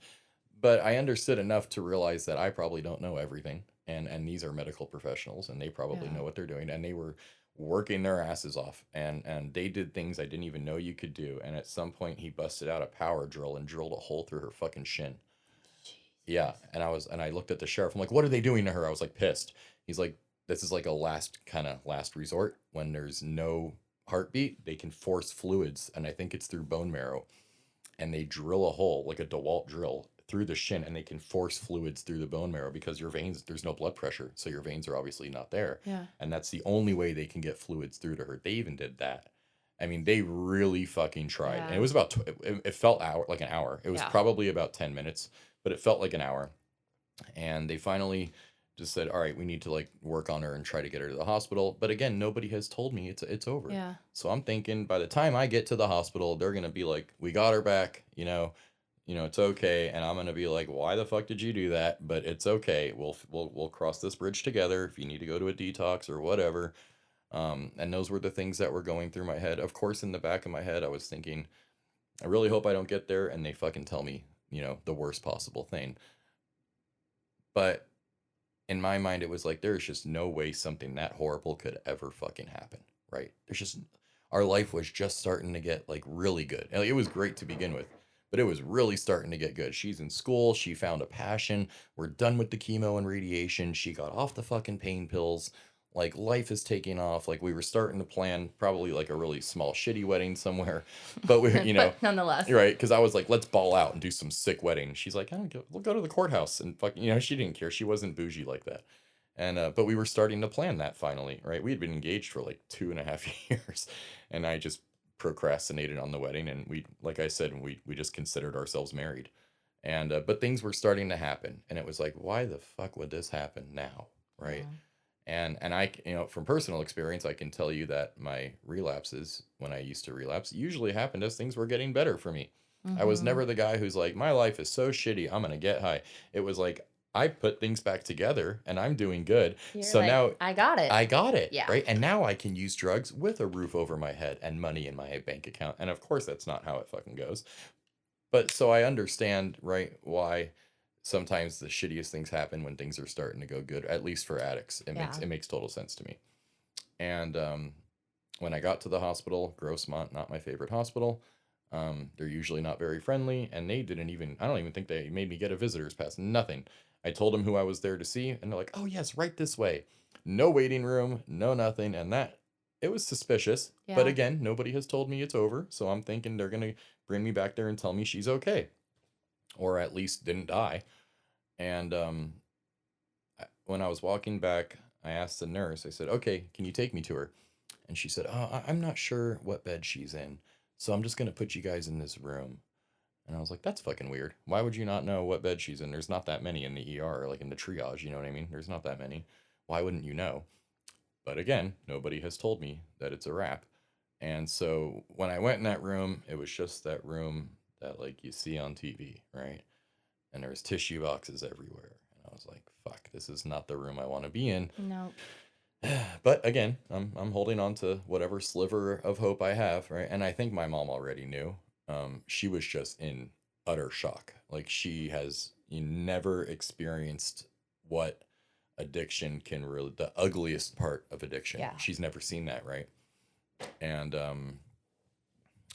But I understood enough to realize that I probably don't know everything. And these are medical professionals, and they probably Yeah. know what they're doing. And they were working their asses off. And they did things I didn't even know you could do. And at some point he busted out a power drill and drilled a hole through her fucking shin. Yeah, and I looked at the sheriff. I'm like, "What are they doing to her?" I was like pissed. He's like, "This is like a last resort. When there's no heartbeat, they can force fluids, and I think it's through bone marrow, and they drill a hole like a DeWalt drill through the shin, and they can force fluids through the bone marrow because your veins, there's no blood pressure, so your veins are obviously not there, Yeah. and that's the only way they can get fluids through to her. They even did that. I mean, they really fucking tried, and it Yeah. was about it felt like an hour. It was Yeah. probably about 10 minutes, but it felt like an hour. And they finally just said, all right, we need to like work on her and try to get her to the hospital. But again, nobody has told me it's over. Yeah. So I'm thinking by the time I get to the hospital, they're gonna be like, we got her back, it's okay. And I'm gonna be like, why the fuck did you do that? But it's okay. We'll cross this bridge together if you need to go to a detox or whatever. And those were the things that were going through my head. Of course, in the back of my head, I was thinking, I really hope I don't get there and they fucking tell me, the worst possible thing. But in my mind, it was like, there's just no way something that horrible could ever fucking happen, right? Our life was just starting to get like really good. And, like, it was great to begin with, but it was really starting to get good. She's in school. She found a passion. We're done with the chemo and radiation. She got off the fucking pain pills. Like life is taking off. Like we were starting to plan probably like a really small, shitty wedding somewhere, but But nonetheless. right? Because I was like, let's ball out and do some sick wedding. She's like, I don't go. We'll go to the courthouse and fucking, she didn't care. She wasn't bougie like that. And but we were starting to plan that finally, right? We had been engaged for like 2.5 years, and I just procrastinated on the wedding. And we, like I said, we just considered ourselves married. And but things were starting to happen, and it was like, why the fuck would this happen now, right? Yeah. And I, from personal experience, I can tell you that my relapses, when I used to relapse, usually happened as things were getting better for me. I was Mm-hmm. never the guy who's like, my life is so shitty, I'm gonna get high. It was like, I put things back together and I'm doing good. You're So like, now I got it. I got it, Yeah. right? And now I can use drugs with a roof over my head and money in my bank account. And of course, that's not how it fucking goes. But so I understand, right, why sometimes the shittiest things happen when things are starting to go good, at least for addicts. Yeah. It makes total sense to me. And when I got to the hospital, Grossmont, not my favorite hospital. They're usually not very friendly, and they didn't even, I don't even think they made me get a visitor's pass. Nothing. I told them who I was there to see, and they're like, oh, yes, right this way. No waiting room, no nothing. And that, it was suspicious. But Yeah. again, nobody has told me it's over. So I'm thinking they're going to bring me back there and tell me she's okay, or at least didn't die. And when I was walking back, I asked the nurse, I said, okay, can you take me to her? And she said, oh, I'm not sure what bed she's in. So I'm just going to put you guys in this room. And I was like, that's fucking weird. Why would you not know what bed she's in? There's not that many in the ER, like in the triage, you know what I mean? There's not that many. Why wouldn't you know? But again, nobody has told me that it's a wrap. And so when I went in that room, it was just that room that like you see on TV, right? And there was tissue boxes everywhere. And I was like, fuck, this is not the room I want to be in. No. But again, I'm holding on to whatever sliver of hope I have, right? And I think my mom already knew. She was just in utter shock. Like she has never experienced what addiction can really, the ugliest part of addiction. Yeah. She's never seen that, right? And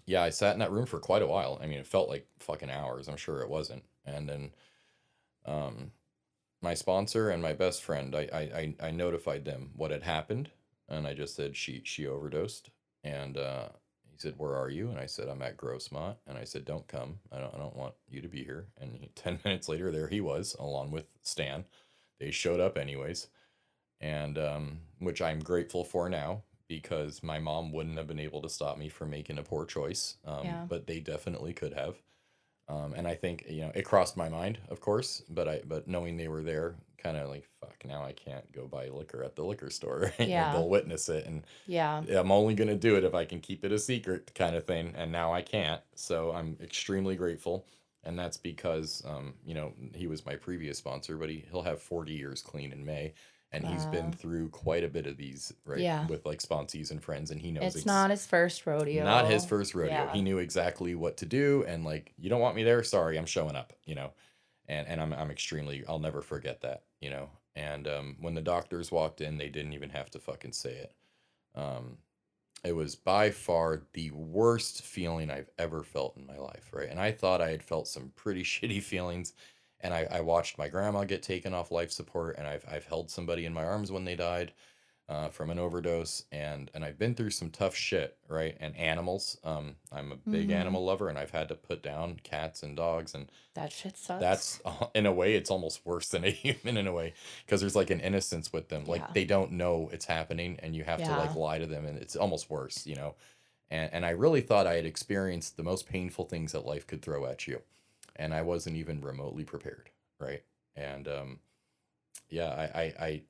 yeah, I sat in that room for quite a while. I mean, it felt like fucking hours. I'm sure it wasn't. And then um, my sponsor and my best friend, I notified them what had happened, and I just said she overdosed, and he said, "Where are you?" And I said, "I'm at Grossmont," and I said, "Don't come. I don't want you to be here." And 10 minutes later, there he was, along with Stan. They showed up anyways, and which I'm grateful for now because my mom wouldn't have been able to stop me from making a poor choice, Yeah. but they definitely could have. And I think it crossed my mind, of course, but knowing they were there, kind of like fuck. Now I can't go buy liquor at the liquor store. Yeah. They'll witness it, and Yeah. I'm only gonna do it if I can keep it a secret, kind of thing. And now I can't, so I'm extremely grateful, and that's because he was my previous sponsor, but he'll have 40 years clean in May. And he's been Wow. through quite a bit of these, right, Yeah. with like sponsees and friends, and he knows It's not his first not his rodeo. first rodeo. He Yeah. knew exactly what to do, and like, you don't want me there? Sorry, I'm showing up. And I'm extremely. I'll never forget that. And when the doctors walked in, they didn't even have to fucking say it. Um, it was by far the worst feeling I've ever felt in my life, right? And I thought I had felt some pretty shitty feelings, and I watched my grandma get taken off life support, and I've held somebody in my arms when they died from an overdose, and I've been through some tough shit, right? And animals. I'm a big Mm-hmm. animal lover, and I've had to put down cats and dogs, and That shit sucks. that's in a way it's almost worse than a human in a way because there's like an innocence with them, like Yeah. they don't know it's happening, and you have to like Yeah. lie to them, and it's almost worse. And I really thought I had experienced the most painful things that life could throw at you, and I wasn't even remotely prepared, right? And yeah, I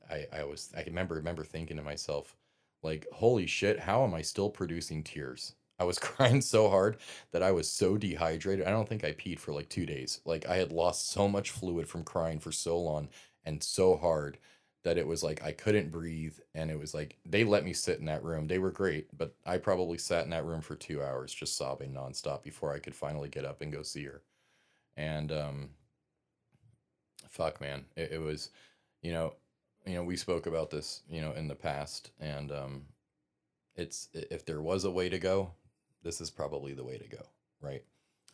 remember thinking to myself, like, holy shit, how am I still producing tears? I was crying so hard that I was so dehydrated. I don't think I peed for like 2 days. Like I had lost so much fluid from crying for so long and so hard that it was like I couldn't breathe. And it was like they let me sit in that room. They were great, but I probably sat in that room for 2 hours just sobbing nonstop before I could finally get up and go see her. And fuck, man, it was you know, we spoke about this, in the past, and it's if there was a way to go, this is probably the way to go, right?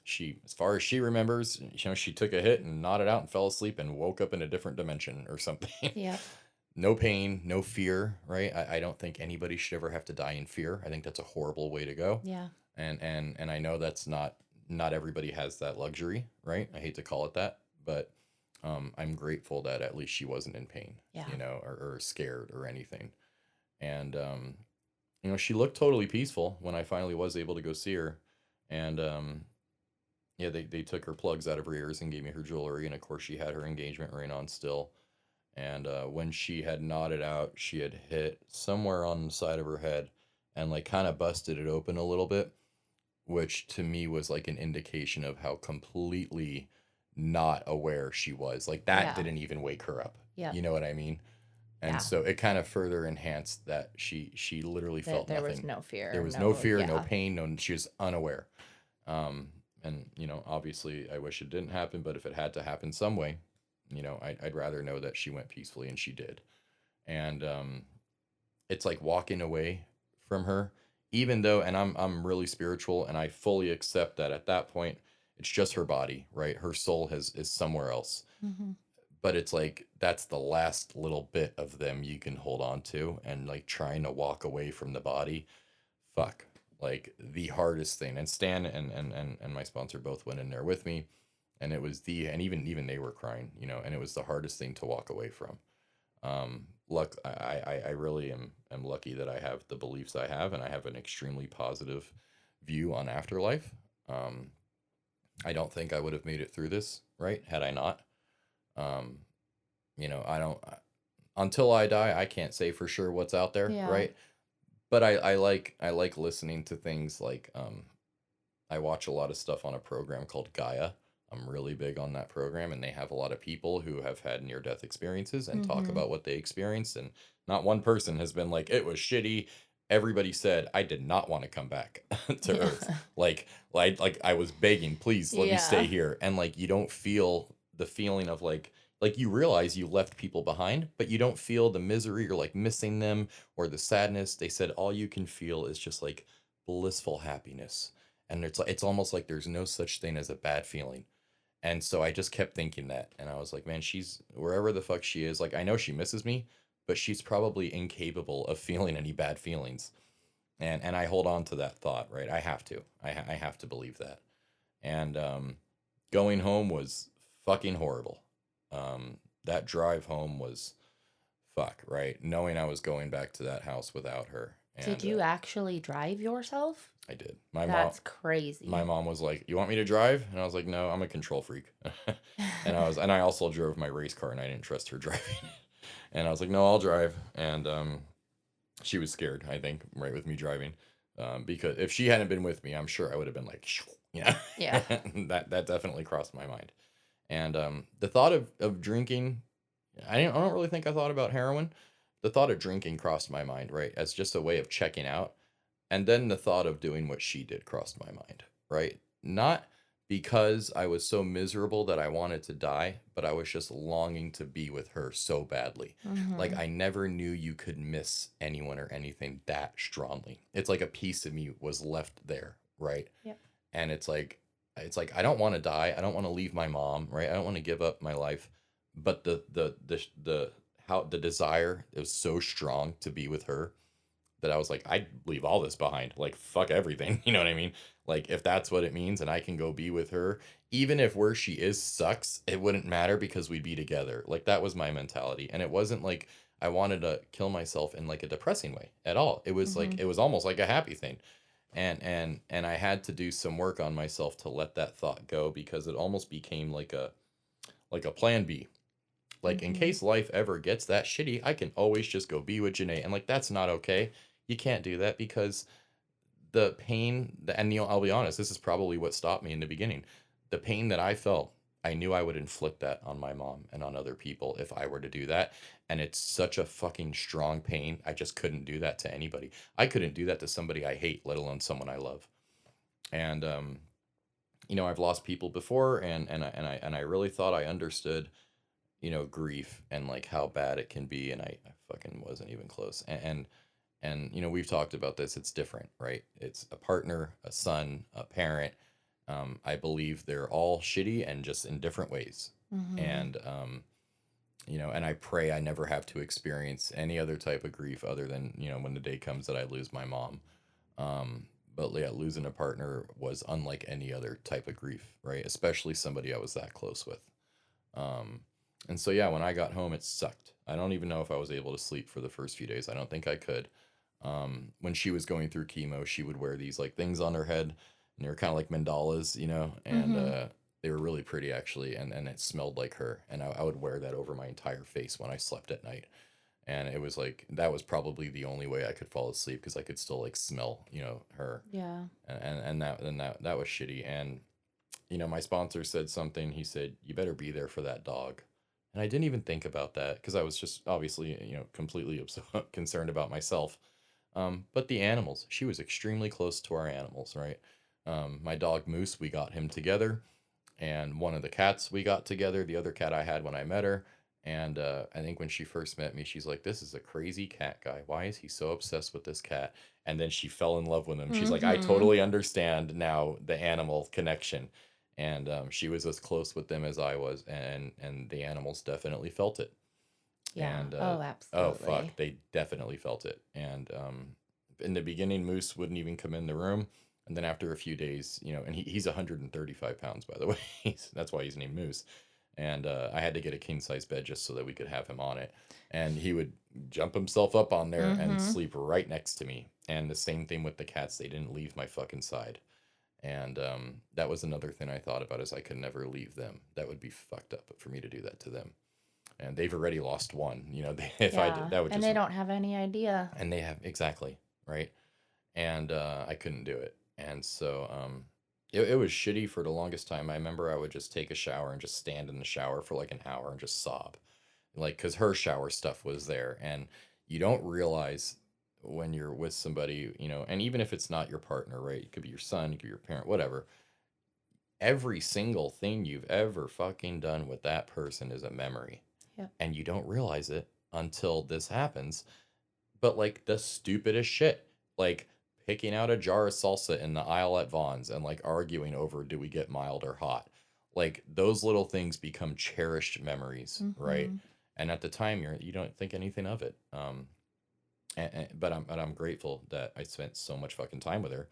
She, as far as she remembers, she took a hit and nodded out and fell asleep and woke up in a different dimension or something. Yep. No pain, no fear, right? I don't think anybody should ever have to die in fear. I think that's a horrible way to go, Yeah. and I know that's not everybody has that luxury, right? I hate to call it that, but I'm grateful that at least she wasn't in pain, Yeah. or scared or anything. And she looked totally peaceful when I finally was able to go see her. And yeah, they took her plugs out of her ears and gave me her jewelry, and of course she had her engagement ring on still. And when she had nodded out, she had hit somewhere on the side of her head and like kind of busted it open a little bit, which to me was like an indication of how completely not aware she was. Like that Yeah. didn't even wake her up. Yep. You know what I mean? And Yeah. so it kind of further enhanced that she literally felt There was nothing. no fear. There was no No. fear, no Yeah. pain, no, she was unaware. And obviously I wish it didn't happen, but if it had to happen some way, I'd rather know that she went peacefully, and she did. And it's like walking away from her, even though, and I'm really spiritual, and I fully accept that at that point it's just her body, right? Her soul is somewhere else. Mm-hmm. But it's like that's the last little bit of them you can hold on to, and like trying to walk away from the body, fuck, like the hardest thing. And Stan and my sponsor both went in there with me, and it was and even they were crying, and it was the hardest thing to walk away from. Luck, I really am lucky that I have the beliefs I have, and I have an extremely positive view on afterlife. um I don't think I would have made it through this, right, had I not. um I don't, until I die, I can't say for sure what's out there, Yeah. right? But I like listening to things like, I watch a lot of stuff on a program called Gaia. I'm really big on that program, and they have a lot of people who have had near death experiences and talk Mm-hmm. about what they experienced. And not one person has been like, it was shitty. Everybody said, I did not want to come back to Yeah. Earth. Like I was begging, please let me stay Yeah. here. And like, you don't feel the feeling of like you realize you left people behind, but you don't feel the misery or like missing them or the sadness. They said all you can feel is just like blissful happiness, and it's almost like there's no such thing as a bad feeling. And so I just kept thinking that, and I was like, man, she's wherever the fuck she is. Like, I know she misses me, but she's probably incapable of feeling any bad feelings. And I hold on to that thought, right? I have to. I have to believe that. And going home was fucking horrible. That drive home was fuck, right? Knowing I was going back to that house without her. Did And you actually drive yourself? I did. My mom That's my crazy. mom was like, "You want me to drive?" And I was like, "No, I'm a control freak." And I also drove my race car, and I didn't trust her driving. And I was like, "No, I'll drive." And she was scared, I think, right, with me driving, because if she hadn't been with me, I'm sure I would have been like, yeah. Yeah. That definitely crossed my mind. And the thought of drinking, I don't really think I thought about heroin. The thought of drinking crossed my mind, right, as just a way of checking out. And then the thought of doing what she did crossed my mind, right? Not because I was so miserable that I wanted to die, but I was just longing to be with her so badly. Like, Mm-hmm. I never knew you could miss anyone or anything that strongly. It's like a piece of me was left there, right? Yep. And it's like I don't want to die. I don't want to leave my mom, right? I don't want to give up my life. But the how the desire is so strong to be with her that I was like, I'd leave all this behind. Like, fuck everything. You know what I mean? Like, if that's what it means and I can go be with her, even if where she is sucks, it wouldn't matter because we'd be together. Like, that was my mentality. And it wasn't like I wanted to kill myself in like a depressing way at all. It was Mm-hmm. like, it was almost like a happy thing. And I had to do some work on myself to let that thought go, because it almost became like a plan B. Like, in Mm-hmm. case life ever gets that shitty, I can always just go be with Janae. And like, that's not okay. You can't do that, because the pain, and I'll be honest, this is probably what stopped me in the beginning. The pain that I felt, I knew I would inflict that on my mom and on other people if I were to do that. And it's such a fucking strong pain. I just couldn't do that to anybody. I couldn't do that to somebody I hate, let alone someone I love. And I've lost people before, and I really thought I understood, grief and like how bad it can be, and I fucking wasn't even close. And we've talked about this. It's different, right? It's a partner, a son, a parent. I believe they're all shitty and just in different ways. Mm-hmm. And and I pray I never have to experience any other type of grief other than, when the day comes that I lose my mom. But yeah, losing a partner was unlike any other type of grief, right? Especially somebody I was that close with. Um, and so yeah, when I got home, it sucked. I don't even know if I was able to sleep for the first few days. I don't think I could. When she was going through chemo, she would wear these like things on her head, and they were kind of like mandalas, and Mm-hmm. they were really pretty actually, and it smelled like her. And I would wear that over my entire face when I slept at night. And it was like that was probably the only way I could fall asleep, because I could still like smell, her. Yeah. And that was shitty. And my sponsor said something. He said, "You better be there for that dog." And I didn't even think about that, because I was just obviously, completely concerned about myself. But the animals, she was extremely close to our animals, right? My dog Moose, we got him together, and one of the cats we got together, the other cat I had when I met her. And I think when she first met me, she's like, "This is a crazy cat guy. Why is he so obsessed with this cat?" And then she fell in love with him. She's like, "I Mm-hmm. totally understand now the animal connection." And she was as close with them as I was, and the animals definitely felt it. Yeah. And Oh, oh fuck, absolutely. they definitely felt it. And in the beginning, Moose wouldn't even come in the room. And then after a few days, and he's 135 pounds, by the way. That's why he's named Moose. And I had to get a king size bed just so that we could have him on it. And he would jump himself up on there and Mm-hmm. sleep right next to me. And the same thing with the cats; they didn't leave my fucking side. And that was another thing I thought about, is I could never leave them. That would be fucked up for me to do that to them. And they've already lost one. If I did, Yeah. that would And just, they don't have any idea. and they have, exactly, right. And I couldn't do it. And so it was shitty for the longest time. I remember I would just take a shower and just stand in the shower for like an hour and just sob, like, because her shower stuff was there. And you don't realize when you're with somebody, and even if it's not your partner, right? It could be your son, it could be your parent, whatever. Every single thing you've ever fucking done with that person is a memory. Yep. And you don't realize it until this happens. But like the stupidest shit, like picking out a jar of salsa in the aisle at Vaughn's and like arguing over, do we get mild or hot? Like those little things become cherished memories, right? Mm-hmm. And at the time, you don't think anything of it. But I'm grateful that I spent so much fucking time with her.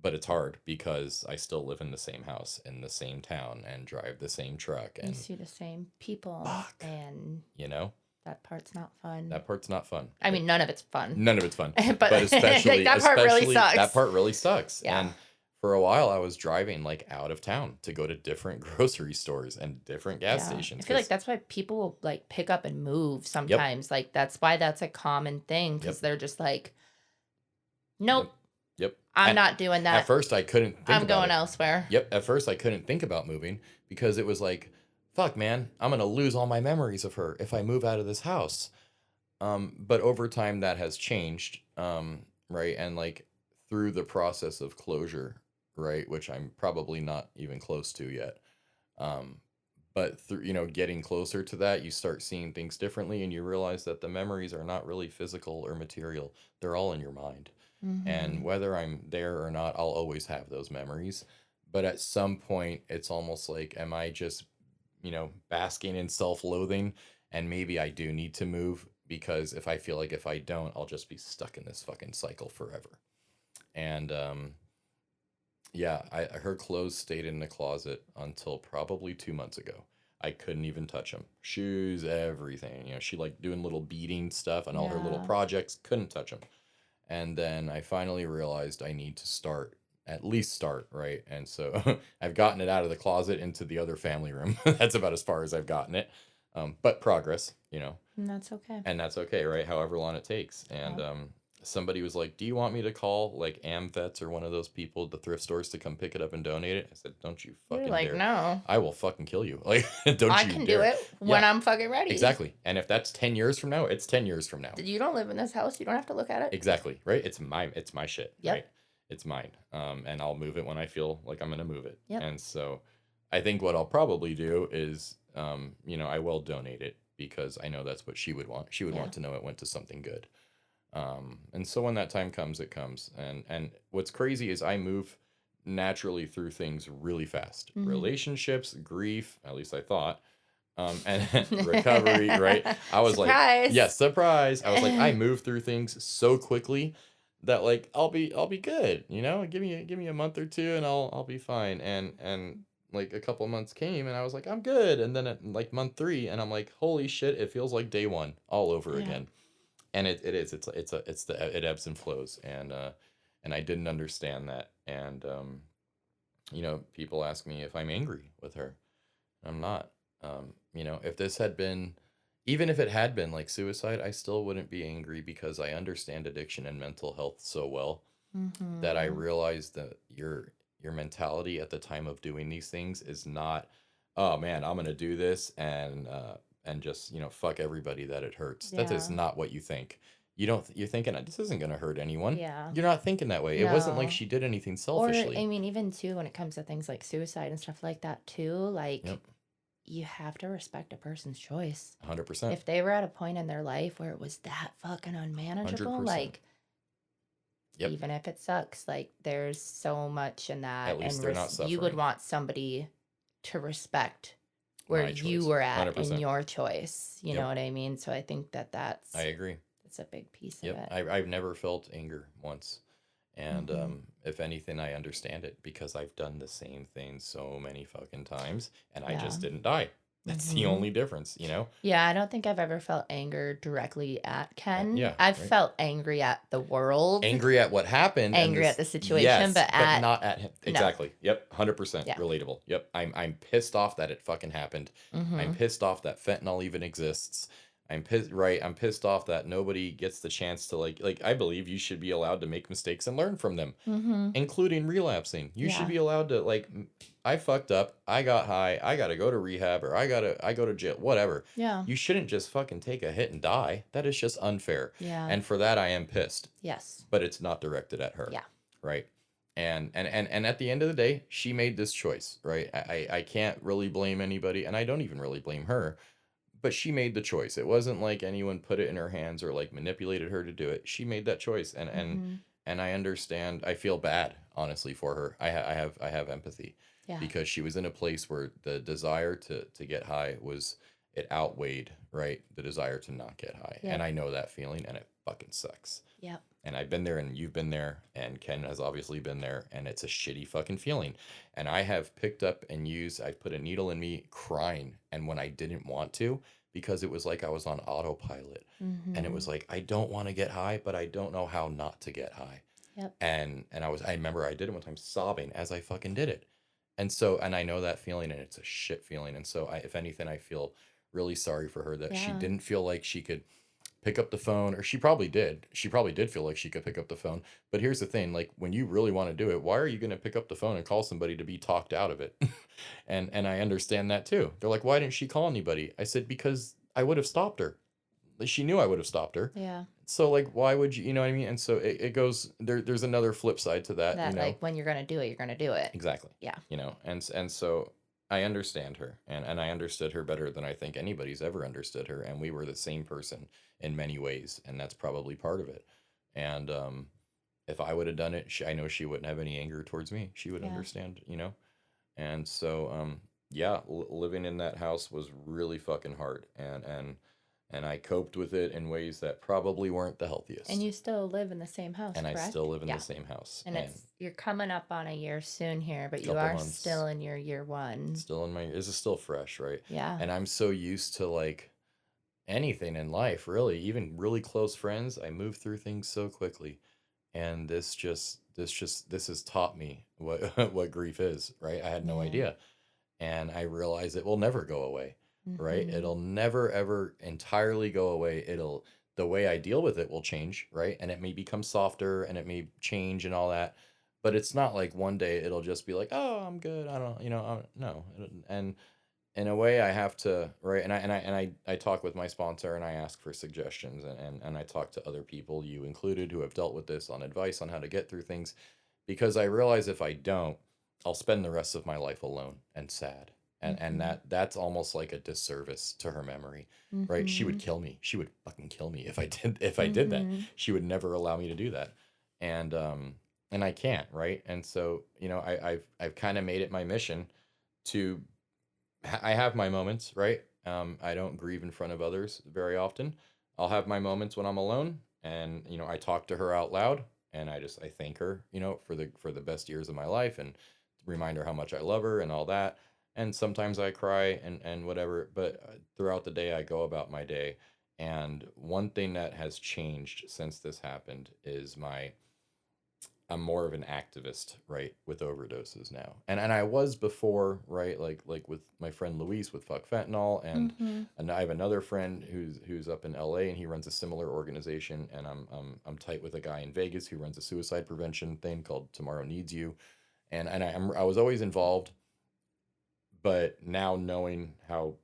But it's hard because I still live in the same house in the same town and drive the same truck, You and see the same people, fuck, and you know, that part's not fun. that part's not fun. I mean, none of it's fun. None of it's fun. But like especially that part really especially sucks. that part really sucks. Yeah. And for a while I was driving like out of town to go to different grocery stores and different gas stations. I feel like that's why people will like pick up and move Yep. sometimes. Like that's why that's a common thing, because Yep. they're just like, nope, Yep. I'm And not doing that. at first I couldn't think I'm about going it. elsewhere. Yep. At first I couldn't think about moving because it was like, fuck, man, I'm gonna lose all my memories of her if I move out of this house. But over time that has changed, right? And like through the process of closure, right, which I'm probably not even close to yet. Um, but through, getting closer to that, you start seeing things differently, and you realize that the memories are not really physical or material. They're all in your mind. And Mm-hmm. whether I'm there or not, I'll always have those memories. But at some point, it's almost like, am I just, basking in self-loathing? And maybe I do need to move, because if I feel like if I don't, I'll just be stuck in this fucking cycle forever. And yeah, her clothes stayed in the closet until probably 2 months ago. I couldn't even touch them. Shoes, everything. She like doing little beading stuff and all her little Yeah. projects. Couldn't touch them. And then I finally realized I need to at least start, right? And so I've gotten it out of the closet into the other family room. That's about as far as I've gotten it. But progress, And that's okay. and that's okay, right? However long it takes. And Yep. somebody was like, "Do you want me to call like AmVets or one of those people, the thrift stores, to come pick it up and donate it?" I said, "Don't you You're fucking like, dare! no, I will fucking kill you! Like, don't I you can do dare!" it when Yeah, I'm fucking ready. exactly. And if that's 10 years from now, it's 10 years from now. You don't live in this house. You don't have to look at it. Exactly, right? It's my shit, Yep. right? It's mine. And I'll move it when I feel like I'm gonna move it. Yep. And so I think what I'll probably do is, I will donate it, because I know that's what she would want. She would Yeah. want to know it went to something good. And so when that time comes, it comes. And what's crazy is I move naturally through things really fast. Mhm. Relationships, grief, at least I thought. And recovery, right? I was Surprise. like, yes, surprise. I was like, I move through things so quickly that like I'll be good, Give me a month or two and I'll be fine. And like a couple months came and I was like, I'm good. And then at like month 3, and I'm like, holy shit, it feels like day 1 all over Yeah. again. And it is, it ebbs and flows. And I didn't understand that. And people ask me if I'm angry with her. I'm not. If this had been, even if it had been like suicide, I still wouldn't be angry, because I understand addiction and mental health so well that I Mhm. realize that your mentality at the time of doing these things is not, oh man, I'm gonna do this and just fuck everybody that it hurts. That is Yeah. not what you think. you're thinking this isn't going to hurt anyone. Yeah. You're not thinking that way. It wasn't like No. she did anything Or, I selfishly. mean, even too, when it comes to things like suicide and stuff like that, too, like, Yep. you have to respect a person's choice. 100%. If they were at a point in their life where it was that fucking unmanageable, 100%. like, Yep. even if it sucks, like, there's so much in that. At least And they're not you would suffering. want somebody to respect where My you choice. were at in 100%. your choice. You know Yep. what I mean? So I think that I agree. that's a big piece of Yep. it. I've never felt anger once. And Hmm. if anything, I understand it because I've done the same thing so many fucking times and I Yeah. just didn't die. That's the Hmm. only difference, you know? Yeah, I don't think I've ever felt anger directly at Ken. Yeah, I've right. felt angry at the world, Angry at what happened and angry at this, the situation, yes, but but at not at him. no. Exactly. Yep. 100% Yeah. relatable. Yep. I'm pissed off that it fucking happened. I'm Hmm. pissed off that fentanyl even exists. I'm pissed, right? I'm pissed off that nobody gets the chance to like I believe you should be allowed to make mistakes and learn from them, Hmm. including relapsing. You should Yeah. be allowed to I fucked up. I got high. I got to go to rehab or I go to jail, whatever. Yeah. You shouldn't just fucking take a hit and die. That is just unfair. Yeah. And for that I am pissed. Yes. But it's not directed at her. Yeah. Right? And at the end of the day, she made this choice, right? I can't really blame anybody and I don't even really blame her, but she made the choice. It wasn't like anyone put it in her hands or like manipulated her to do it. She made that choice, Hmm. and I understand. I feel bad, honestly, for her. I have empathy Yeah. because she was in a place where the desire to get high was it outweighed, right, the desire to not get high. Yep. And I know that feeling, and it fucking sucks. Yep. And I've been there, and you've been there, and Ken has obviously been there, and it's a shitty fucking feeling. And I have picked up and used, I put a needle in me crying, and when I didn't want to, because it was like I was on autopilot. And it Hmm. was like, I don't want to get high, but I don't know how not to get high. Yep. And I remember I did it one time sobbing as I fucking did it. And so, and I know that feeling, and it's a shit feeling. And so if anything, I feel really sorry for her that she Yeah. didn't feel like she could pick up the phone, or she probably did. She probably did feel like she could pick up the phone. But here's the thing, like when you really want to do it, why are you going to pick up the phone and call somebody to be talked out of it? And I understand that too. They're like, why didn't she call anybody? I said, because I would have stopped her. She knew I would have stopped her. Yeah. So like, why would you know what I mean? And so it goes there's another flip side to that, That, like, when you're going to do it, you're going to do it. Exactly. Yeah. And so I understand her, and I understood her better than I think anybody's ever understood her, and we were the same person in many ways, and that's probably part of it. And if I would have done it, I know she wouldn't have any anger towards me. She would Yeah. understand. And so yeah, living in that house was really fucking hard, and I coped with it in ways that probably weren't the healthiest. And you still live in the same house, And correct? I still live in Yeah. the same house. And you're coming up on a year soon here, but you Couple are months. still in your year one. Still in this is still fresh, right? Yeah. And I'm so used to like anything in life, really, even really close friends. I move through things so quickly. And this has taught me what what grief is, right? I had no Yeah. idea. And I realize it will never go away, right? Mhm. It'll never ever entirely go away. The way I deal with it will change, right? And it may become softer and it may change and all that. But it's not like one day it'll just be like, oh, I'm good. I don't, no. And in a way I have to, right? And I talk with my sponsor and I ask for suggestions, and I talk to other people, you included, who have dealt with this, on advice on how to get through things, because I realize if I don't, I'll spend the rest of my life alone and sad. And Mhm. that's almost like a disservice to her memory, right? She would Mhm. kill me. She would fucking kill me if I did that. Mhm. She would never allow me to do that. And and I can't, right? And so, I've kind of made it my mission to I have my moments, right? I don't grieve in front of others very often. I'll have my moments when I'm alone, and I talk to her out loud, and I thank her, for the best years of my life, and remind her how much I love her and all that. And sometimes I cry and whatever, but throughout the day I go about my day. And one thing that has changed since this happened is I'm more of an activist, right, with overdoses now. And I was before, right, like with my friend Luis with Fuck Fentanyl, Mhm. and I have another friend who's up in LA, and he runs a similar organization, and I'm tight with a guy in Vegas who runs a suicide prevention thing called Tomorrow Needs You. And I was always involved, but now knowing how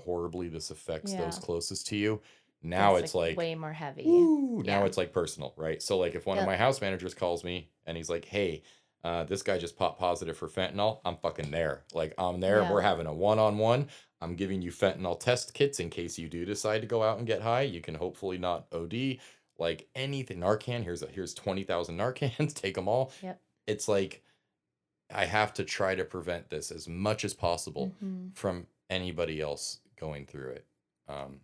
horribly this affects those Yeah. closest to you, Now That's it's like like, way more heavy. woo, now Yeah. it's like personal, right? So like if one of my house managers calls me and he's like, hey, this guy just popped positive for fentanyl, I'm fucking there. Like I'm there. We're Yeah. having a one-on-one. I'm giving you fentanyl test kits in case you do decide to go out and get high. You can hopefully not OD. Like anything, Narcan. Here's 20,000 Narcans. Take them all. Yep. It's like I have to try to prevent this as much as possible Mm-hmm. from anybody else going through it. Um,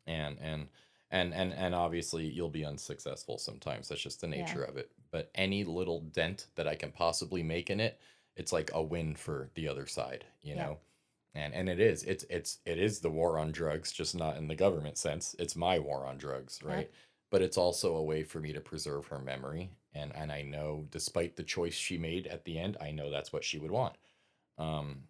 and obviously you'll be unsuccessful sometimes. That's just the Yeah. nature of it. But any little dent that I can possibly make in it, it's like a win for the other side, you Yep. know. And it is. It is the war on drugs, just not in the government sense. It's my war on drugs, right? Yep. But it's also a way for me to preserve her memory. And I know, despite the choice she made at the end, I know that's what she would want. Um,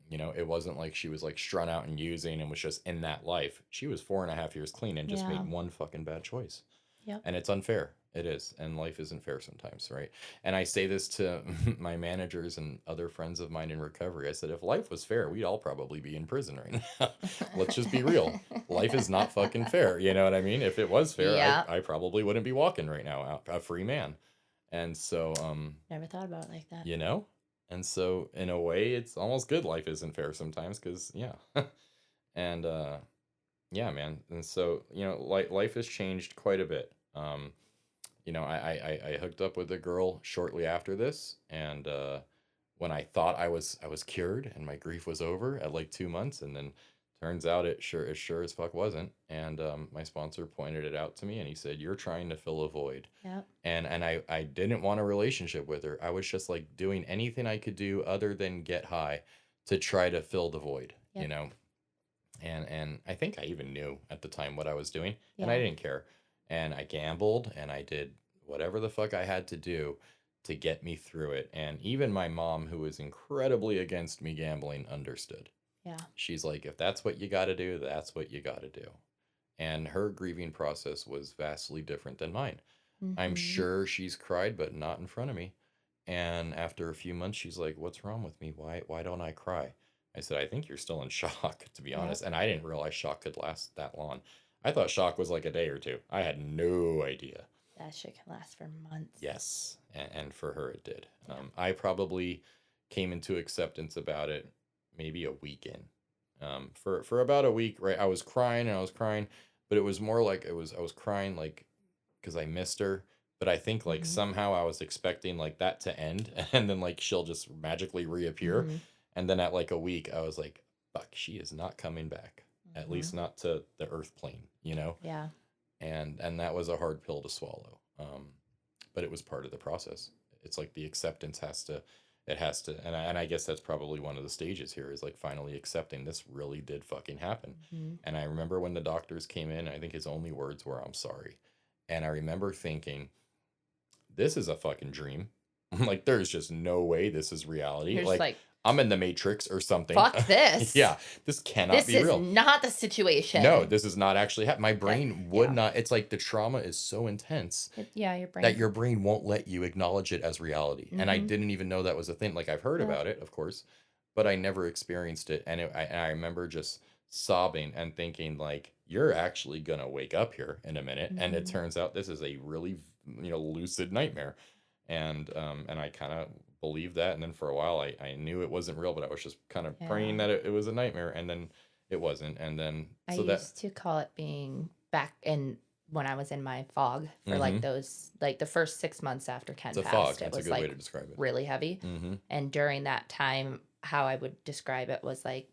you know, it wasn't like she was like strung out and using and was just in that life. She was 4.5 years clean and just Yeah. made one fucking bad choice. Yep. And it's unfair. It is. And life isn't fair sometimes, right? And I say this to my managers and other friends of mine in recovery. I said, if life was fair, we'd all probably be in prison right now. Let's just be real. Life is not fucking fair. You know what I mean? If it was fair, Yeah. I probably wouldn't be walking right now, a free man. And so, Never thought about it like that. you know, and so in a way, it's almost good life isn't fair sometimes because, yeah. And yeah, man. And so, you know, life has changed quite a bit. You know, I hooked up with a girl shortly after this, and when I thought I was cured and my grief was over at like 2 months, and then turns out it sure as fuck wasn't. And my sponsor pointed it out to me, and he said, "You're trying to fill a void." Yep. And I didn't want a relationship with her. I was just like doing anything I could do other than get high to try to fill the void, Yep. you know. And I think I even knew at the time what I was doing, and I Yeah. didn't care. And I gambled and I did whatever the fuck I had to do to get me through it. And even my mom, who was incredibly against me gambling, understood. Yeah. She's like, if that's what you got to do, that's what you got to do. And her grieving process was vastly different than mine. I'm Mm-hmm. sure she's cried, but not in front of me. And after a few months, she's like, "What's wrong with me? Why don't I cry?" I said, "I think you're still in shock, to be Yep. honest." And I didn't realize shock could last that long. I thought shock was like a day or two. I had no idea. That shit can last for months. Yes, and for her it did. Yeah. I probably came into acceptance about it maybe a week in. For about a week, right? I was crying and I was crying, but it was more like I was crying like because I missed her. But I think like Mhm. somehow I was expecting like that to end, and then like she'll just magically reappear. Mhm. And then at like a week, I was like, "Fuck, she is not coming back. At least Mhm. not to the earth plane, you know." Yeah. And that was a hard pill to swallow. But it was part of the process. It's like the acceptance has to, and I guess that's probably one of the stages here is like finally accepting this really did fucking happen. Mhm. And I remember when the doctors came in, I think his only words were, "I'm sorry." And I remember thinking, this is a fucking dream. Like, there's just no way this is reality. You're just Like, like, I'm in the Matrix or something. fuck this. Yeah, this cannot This be is real. not the situation. No, this is not actually happening. My brain would yeah. not. It's like the trauma is so intense Yeah, your brain. that your brain won't let you acknowledge it as reality. And I Mhm. didn't even know that was a thing. Like, I've heard Yeah. about it, of course, but I never experienced it. And I remember just sobbing and thinking, like, you're actually gonna wake up here in a minute. And it Mhm. turns out this is a really, lucid nightmare. And I kind of believed that. And then for a while, I knew it wasn't real, but I was just kind of praying Yeah. that it was a nightmare. And then it wasn't. And then I so that used to call it being back in when I was in my fog for Mhm. like those like the first 6 months after Ken it's a passed. fog. It That's a was good way like to describe it. really heavy. Mm-hmm. And during that time, how I would describe it was like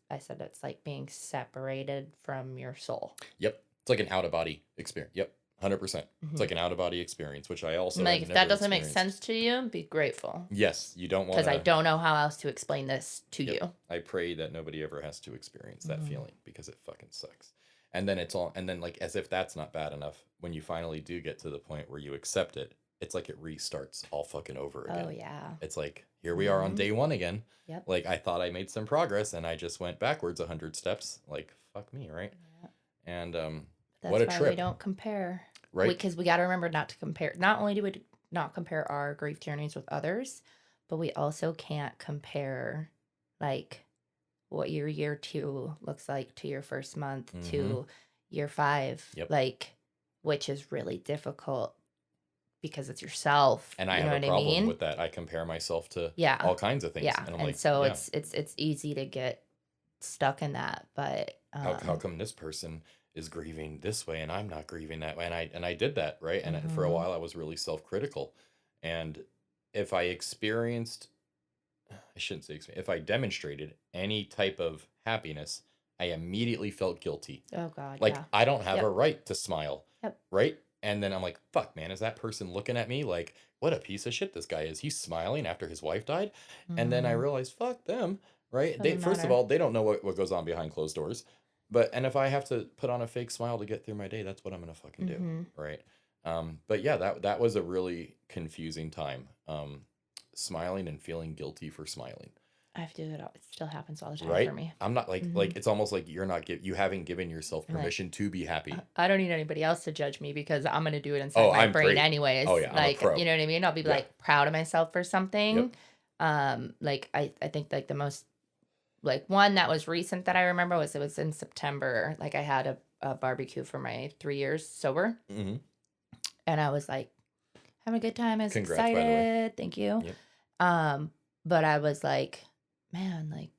I said it's like being separated from your soul. Yep. It's like an out of body experience. Yep. 100%. Mhm. It's like an out of body experience, which I also Like had if that never doesn't make experienced. sense to you, be grateful. Yes, you don't want Because I to. don't know how else to explain this to Yep. you. I pray that nobody ever has to experience that Mhm. feeling because it fucking sucks. And then like as if that's not bad enough, when you finally do get to the point where you accept it, it's like it restarts all fucking over again. Oh yeah. It's like, here we are on Mhm. day one again. Yep. Like I thought I made some progress and I just went backwards 100 steps. Like, fuck me, right? Yeah. And That's what a why trip. we don't compare. Right? Because we got to remember not to compare. Not only do we not compare our grief journeys with others, but we also can't compare like what your year 2 looks like to your first month Mhm. to year 5, Yep. like, which is really difficult because it's yourself. And I You know have a what I problem mean? with that. I compare myself to Yeah. all kinds of things. Yeah. And I'm And like, so yeah, it's easy to get stuck in that. But how come this person is grieving this way and I'm not grieving that way? And I did that, right? And for a mhm. while I was really self-critical. And if I experienced, I shouldn't say if I demonstrated any type of happiness, I immediately felt guilty. Oh God, Like yeah. I don't have a Yep. right to smile, Yep. right? And then I'm like, fuck, man, is that person looking at me like, what a piece of shit this guy is? He's smiling after his wife died. And then I Mhm. realized, fuck them, right? They Doesn't first of matter. all, they don't know what goes on behind closed doors. And if I have to put on a fake smile to get through my day, that's what I'm gonna fucking do, Mhm. right? But yeah, that was a really confusing time. Smiling and feeling guilty for smiling. I have to do it all. It still happens all the time for Right? me. I'm not Mhm. it's almost like you're not you haven't given yourself I'm like, permission to be happy. I don't need anybody else to judge me because I'm gonna do it Oh, inside my I'm brain great. Oh anyways. yeah, I'm a Like, you pro. know what I mean? I'll be Yeah. like proud of myself for Yep. something. Like I think like the most like one that was recent that I remember was it was in September. Like I had a barbecue for my 3 years sober, Hmm. and I was like having a good time. I was Congrats, by the way. excited. Thank you. Yep. But I was like, man, like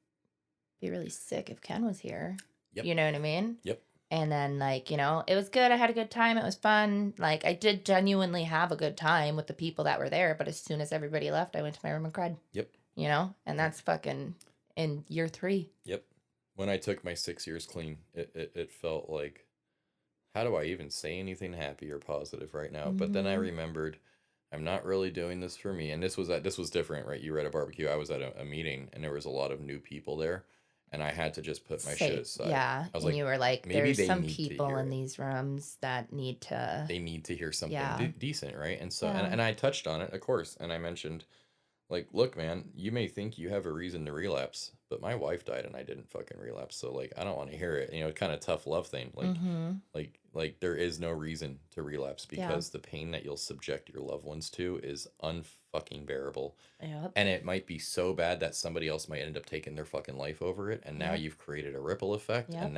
be really sick if Ken was here. Yep. You know what I mean? Yep. And then, like, it was good. I had a good time. It was fun. Like, I did genuinely have a good time with the people that were there. But as soon as everybody left, I went to my room and cried, Yep. And Yep. that's fucking in year 3. Yep. When I took my 6 years clean, it felt like, how do I even say anything happy or positive right now? But then I Mm-hmm. remembered, I'm not really doing this for me. And this was different, right? You were at a barbecue. I was at a meeting, and there was a lot of new people there, and I had to just put my shit Say, aside. yeah. I was And like, you were like, maybe there's they some need to people hear in it. these rooms that need to, They need to hear something yeah. decent, right? And so, Yeah. and I touched on it, of course, and I mentioned, like, look, man, you may think you have a reason to relapse, but my wife died and I didn't fucking relapse. So, like, I don't want to hear it. Kind of tough love thing. Mm-hmm. Like there is no reason to relapse Yeah. because the pain that you'll subject your loved ones to is unfucking bearable. Yep. And it might be so bad that somebody else might end up taking their fucking life over it. And now Yep. you've created a ripple effect. Yep.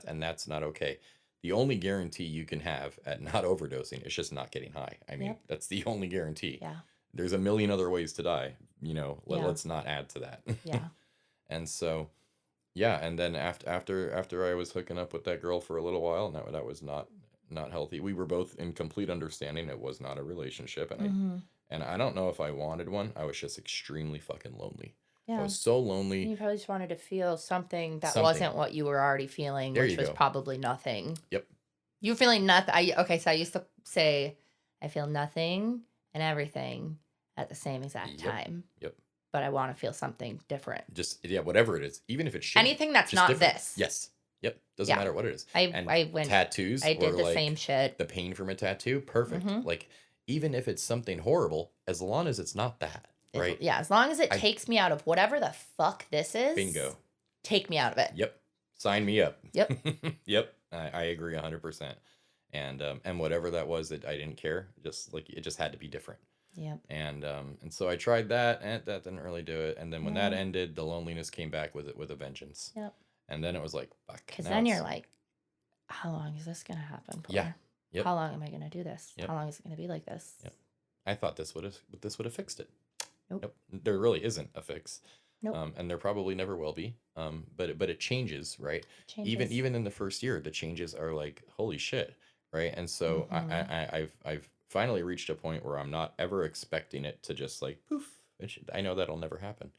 And that's not okay. The only guarantee you can have at not overdosing is just not getting high. I mean, Yep. that's the only guarantee. Yeah. There's a million other ways to die. Yeah. Let's not add to that. Yeah. And so, yeah. And then after I was hooking up with that girl for a little while, and that was not healthy. We were both in complete understanding it was not a relationship, Mm-hmm. and I don't know if I wanted one. I was just extremely fucking lonely. I Yeah. was so lonely. You probably just wanted to feel something that Something. wasn't what you were already feeling, There which you was go. probably nothing. Yep. You were feeling nothing. Okay, so I used to say, I feel nothing and everything at the same exact Yep. time. Yep. But I want to feel something different. Just yeah, whatever it is, even if it's shitty, Anything that's just not different. this. Yes. Yep. Doesn't Yeah. matter what it is. And I went. tattoos I were did the like same shit. the pain from a tattoo. Perfect. Mhm. Like even if it's something horrible, as long as it's not that, right? Yeah, as long as it I takes me out of whatever the fuck this is. bingo. Take me out of it. Yep. Sign me up. Yep. Yep. I agree 100%. And whatever that was, that I didn't care. Just like it just had to be different. Yep. And so I tried that, and that didn't really do it. And then when that Yeah. ended, the loneliness came back with a vengeance. Yep. And then it was like, fuck. Because now then it's- you're like, how long is this gonna happen for? Yeah. Yep. How long am I gonna do this? Yep. How long is it gonna be like this? Yep. I thought this would have fixed it. Nope. There really isn't a fix. Nope. And there probably never will be. But it changes, right? Changes. Even in the first year, the changes are like, holy shit, right? And so Mhm. I've finally reached a point where I'm not ever expecting it to just like poof. I know that'll never happen,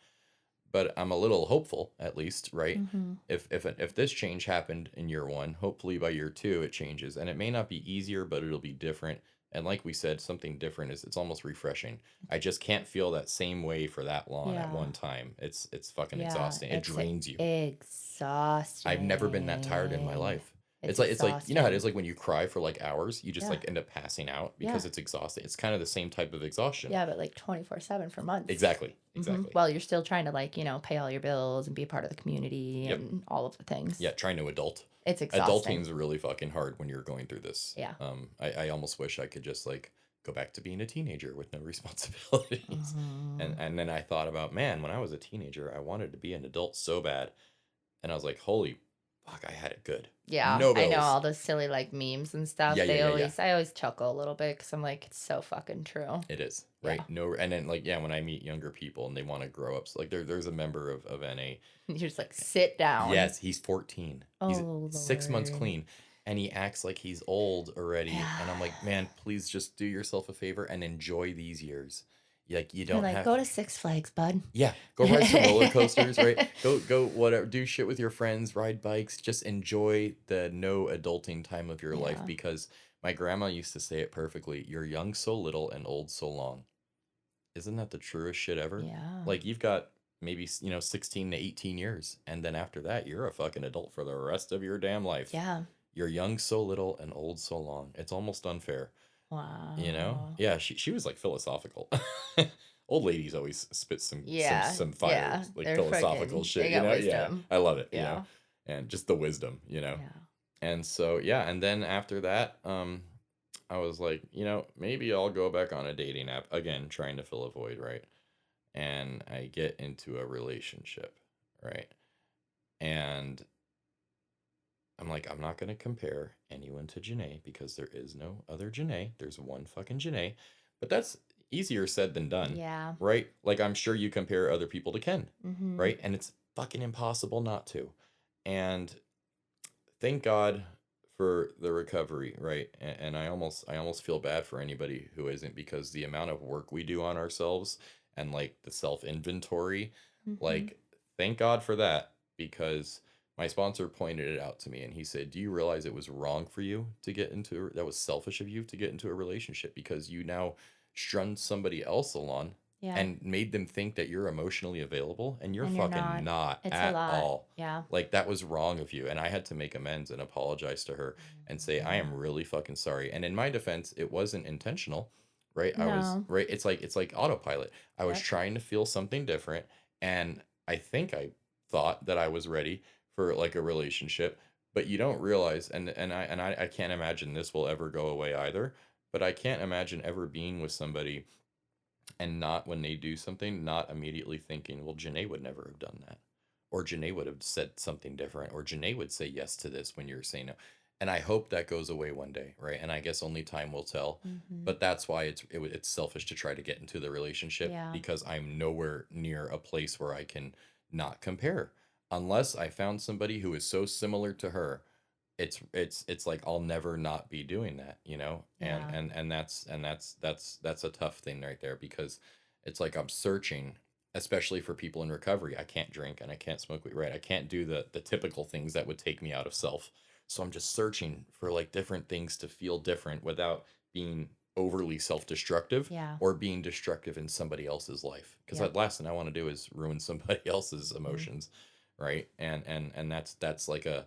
but I'm a little hopeful at least, right? Mhm. If this change happened in year 1, hopefully by year 2 it changes, and it may not be easier, but it'll be different. And like we said, something different it's almost refreshing. I just can't feel that same way for that long at Yeah. one time. It's fucking Yeah, exhausting. It it's drains you. exhausting. I've never been that tired in my life. It's like you know how it is, like when you cry for like hours, you just Yeah. like end up passing out because Yeah. it's exhausting. It's kind of the same type of exhaustion. Yeah, but like 24/7 for months. Exactly. Mhm. Exactly. Well, you're still trying to like, pay all your bills and be a part of the community Yep. and all of the things. Yeah, trying to adult. It's exhausting. Adulting's really fucking hard when you're going through this. Yeah. I almost wish I could just like go back to being a teenager with no responsibilities. Mhm. And then I thought about, man, when I was a teenager, I wanted to be an adult so bad. And I was like, holy fuck, I had it good. Yeah, No I know bills. all the silly, like, memes and stuff. Yeah, yeah, yeah, yeah. I always chuckle a little bit because I'm like, it's so fucking true. It is, Yeah. right? No, and then like, yeah, when I meet younger people and they want to grow up, so like there's a member of NA. You're just like, sit down. Yes, he's 14. He's Oh, 6 months Lord. clean, and he acts like he's old already. Yeah. And I'm like, man, please just do yourself a favor and enjoy these years. Like you You're don't like, have. go to Six Flags, bud. Yeah, go ride some roller coasters, right? Go whatever, do shit with your friends, ride bikes, just enjoy the no adulting time of your life, Yeah. because my grandma used to say it perfectly. You're young so little and old so long. Isn't that the truest shit ever? Yeah. Like you've got maybe, 16 to 18 years, and then after that you're a fucking adult for the rest of your damn life. Yeah. You're young so little and old so long. It's almost unfair. Wow. Yeah, she was like philosophical. Old ladies always spit Yeah. some fire, Yeah. like They're philosophical freaking, shit, they got yeah, wisdom. I love it, Yeah. and just the wisdom, Yeah. and so yeah, and then after that, I was like, maybe I'll go back on a dating app again, trying to fill a void, right? And I get into a relationship, right? And I'm like, I'm not going to compare anyone to Janae because there is no other Janae. There's one fucking Janae. But that's easier said than done, Yeah. right? Like, I'm sure you compare other people to Ken, Mm-hmm. right? And it's fucking impossible not to. And thank God for the recovery, right? And I almost feel bad for anybody who isn't, because the amount of work we do on ourselves and like the self inventory, Mm-hmm. like thank God for that, because my sponsor pointed it out to me and he said, "Do you realize it was wrong for you to get into that was selfish of you to get into a relationship, because you now strung somebody else along Yeah. and made them think that you're emotionally available, and you're And you're fucking not. not It's a at lot. all. Yeah. Like that was wrong of you." And I had to make amends and apologize to her and say, "I Yeah. am really fucking sorry." And in my defense, it wasn't intentional, right? I was No. right. It's like autopilot. I was Yep. trying to feel something different, and I think I thought that I was ready for like a relationship, but you don't realize, and I can't imagine this will ever go away either. But I can't imagine ever being with somebody and not, when they do something, not immediately thinking, well, Janae would never have done that. Or Janae would have said something different. Or Janae would say yes to this when you're saying no. And I hope that goes away one day, right? And I guess only time will tell. Mm-hmm. But that's why it's selfish to try to get into the relationship, Yeah. because I'm nowhere near a place where I can not compare. Unless I found somebody who is so similar to her, it's like I'll never not be doing that, and Yeah. that's a tough thing right there, because it's like I'm searching, especially for people in recovery. I can't drink and I can't smoke weed, right? I can't do the typical things that would take me out of self. So I'm just searching for like different things to feel different without being overly self-destructive Yeah. or being destructive in somebody else's life, because Yep. that last thing I want to do is ruin somebody else's Mm-hmm. emotions, right? And that's like a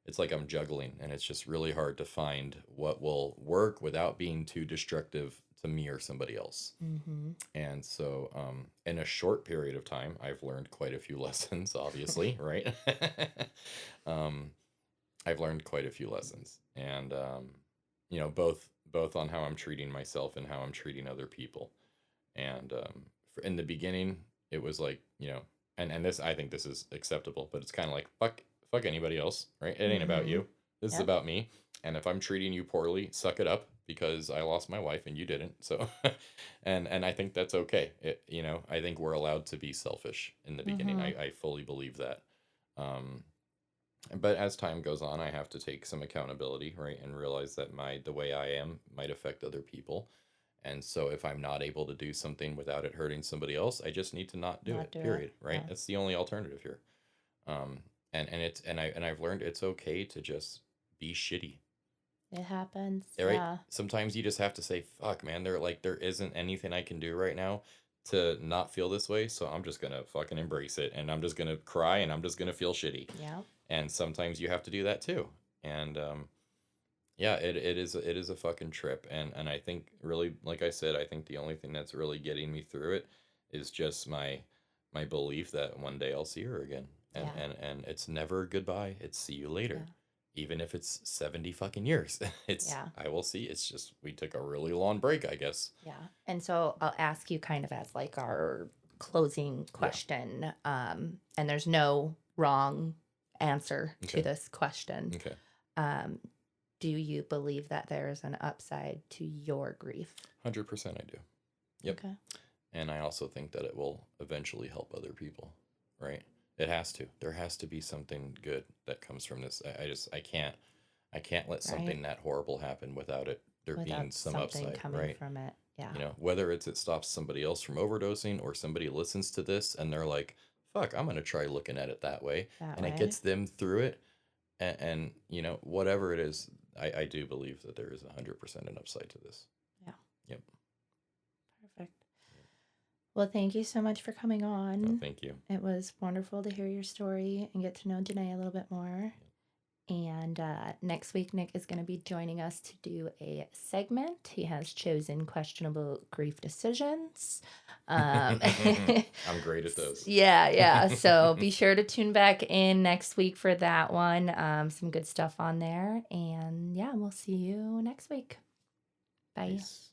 it's like I'm juggling, and it's just really hard to find what will work without being too destructive to me or somebody else. Mm-hmm. And so, in a short period of time, I've learned quite a few lessons, obviously, right? um, I've learned quite a few lessons, and both on how I'm treating myself and how I'm treating other people. And in the beginning, it was like, and this, I think this is acceptable, but it's kind of like fuck anybody else, right? It ain't about Mm-hmm. you. This is Yep. about me. And if I'm treating you poorly, suck it up, because I lost my wife and you didn't. So, and I think that's okay. I think we're allowed to be selfish in the beginning. Mm-hmm. I fully believe that. Um, but as time goes on, I have to take some accountability, right, and realize that the way I am might affect other people. And so if I'm not able to do something without it hurting somebody else, I just need to not do Not it. do it. Period. Right? Yeah. That's the only alternative here. And I've learned it's okay to just be shitty. It happens. Right? Yeah. Sometimes you just have to say, "Fuck, man, there isn't anything I can do right now to not feel this way, so I'm just gonna fucking embrace it, and I'm just gonna cry, and I'm just gonna feel shitty." Yeah. And sometimes you have to do that too. And yeah, it is a fucking trip. And I think, really, like I said, I think the only thing that's really getting me through it is just my belief that one day I'll see her again. And Yeah. and it's never goodbye. It's see you Yeah. later. Even if it's 70 fucking years. It's Yeah. I will see. It's just we took a really long break, I guess. Yeah. And so I'll ask you kind of as like our closing Yeah. question. And there's no wrong answer to Okay. this question. Okay. Do you believe that there is an upside to your grief? 100% I do. Yep. Okay. And I also think that it will eventually help other people, right? It has to. There has to be something good that comes from this. I can't let something that horrible happen without there being Without some something upside, coming right? from it. Yeah. You know, whether it stops somebody else from overdosing or somebody listens to this and they're like, fuck, I'm going to try looking at it that way. That And it way. gets them through it. And you know, whatever it is, I do believe that there is 100% an upside to this. Yeah. Yep. Perfect. Well, thank you so much for coming on. No, thank you. It was wonderful to hear your story and get to know Janae a little bit more. And next week, Nick is going to be joining us to do a segment. He has chosen questionable grief decisions. I'm great at those. Yeah. So be sure to tune back in next week for that one. Some good stuff on there. And yeah, we'll see you next week. Bye. Peace.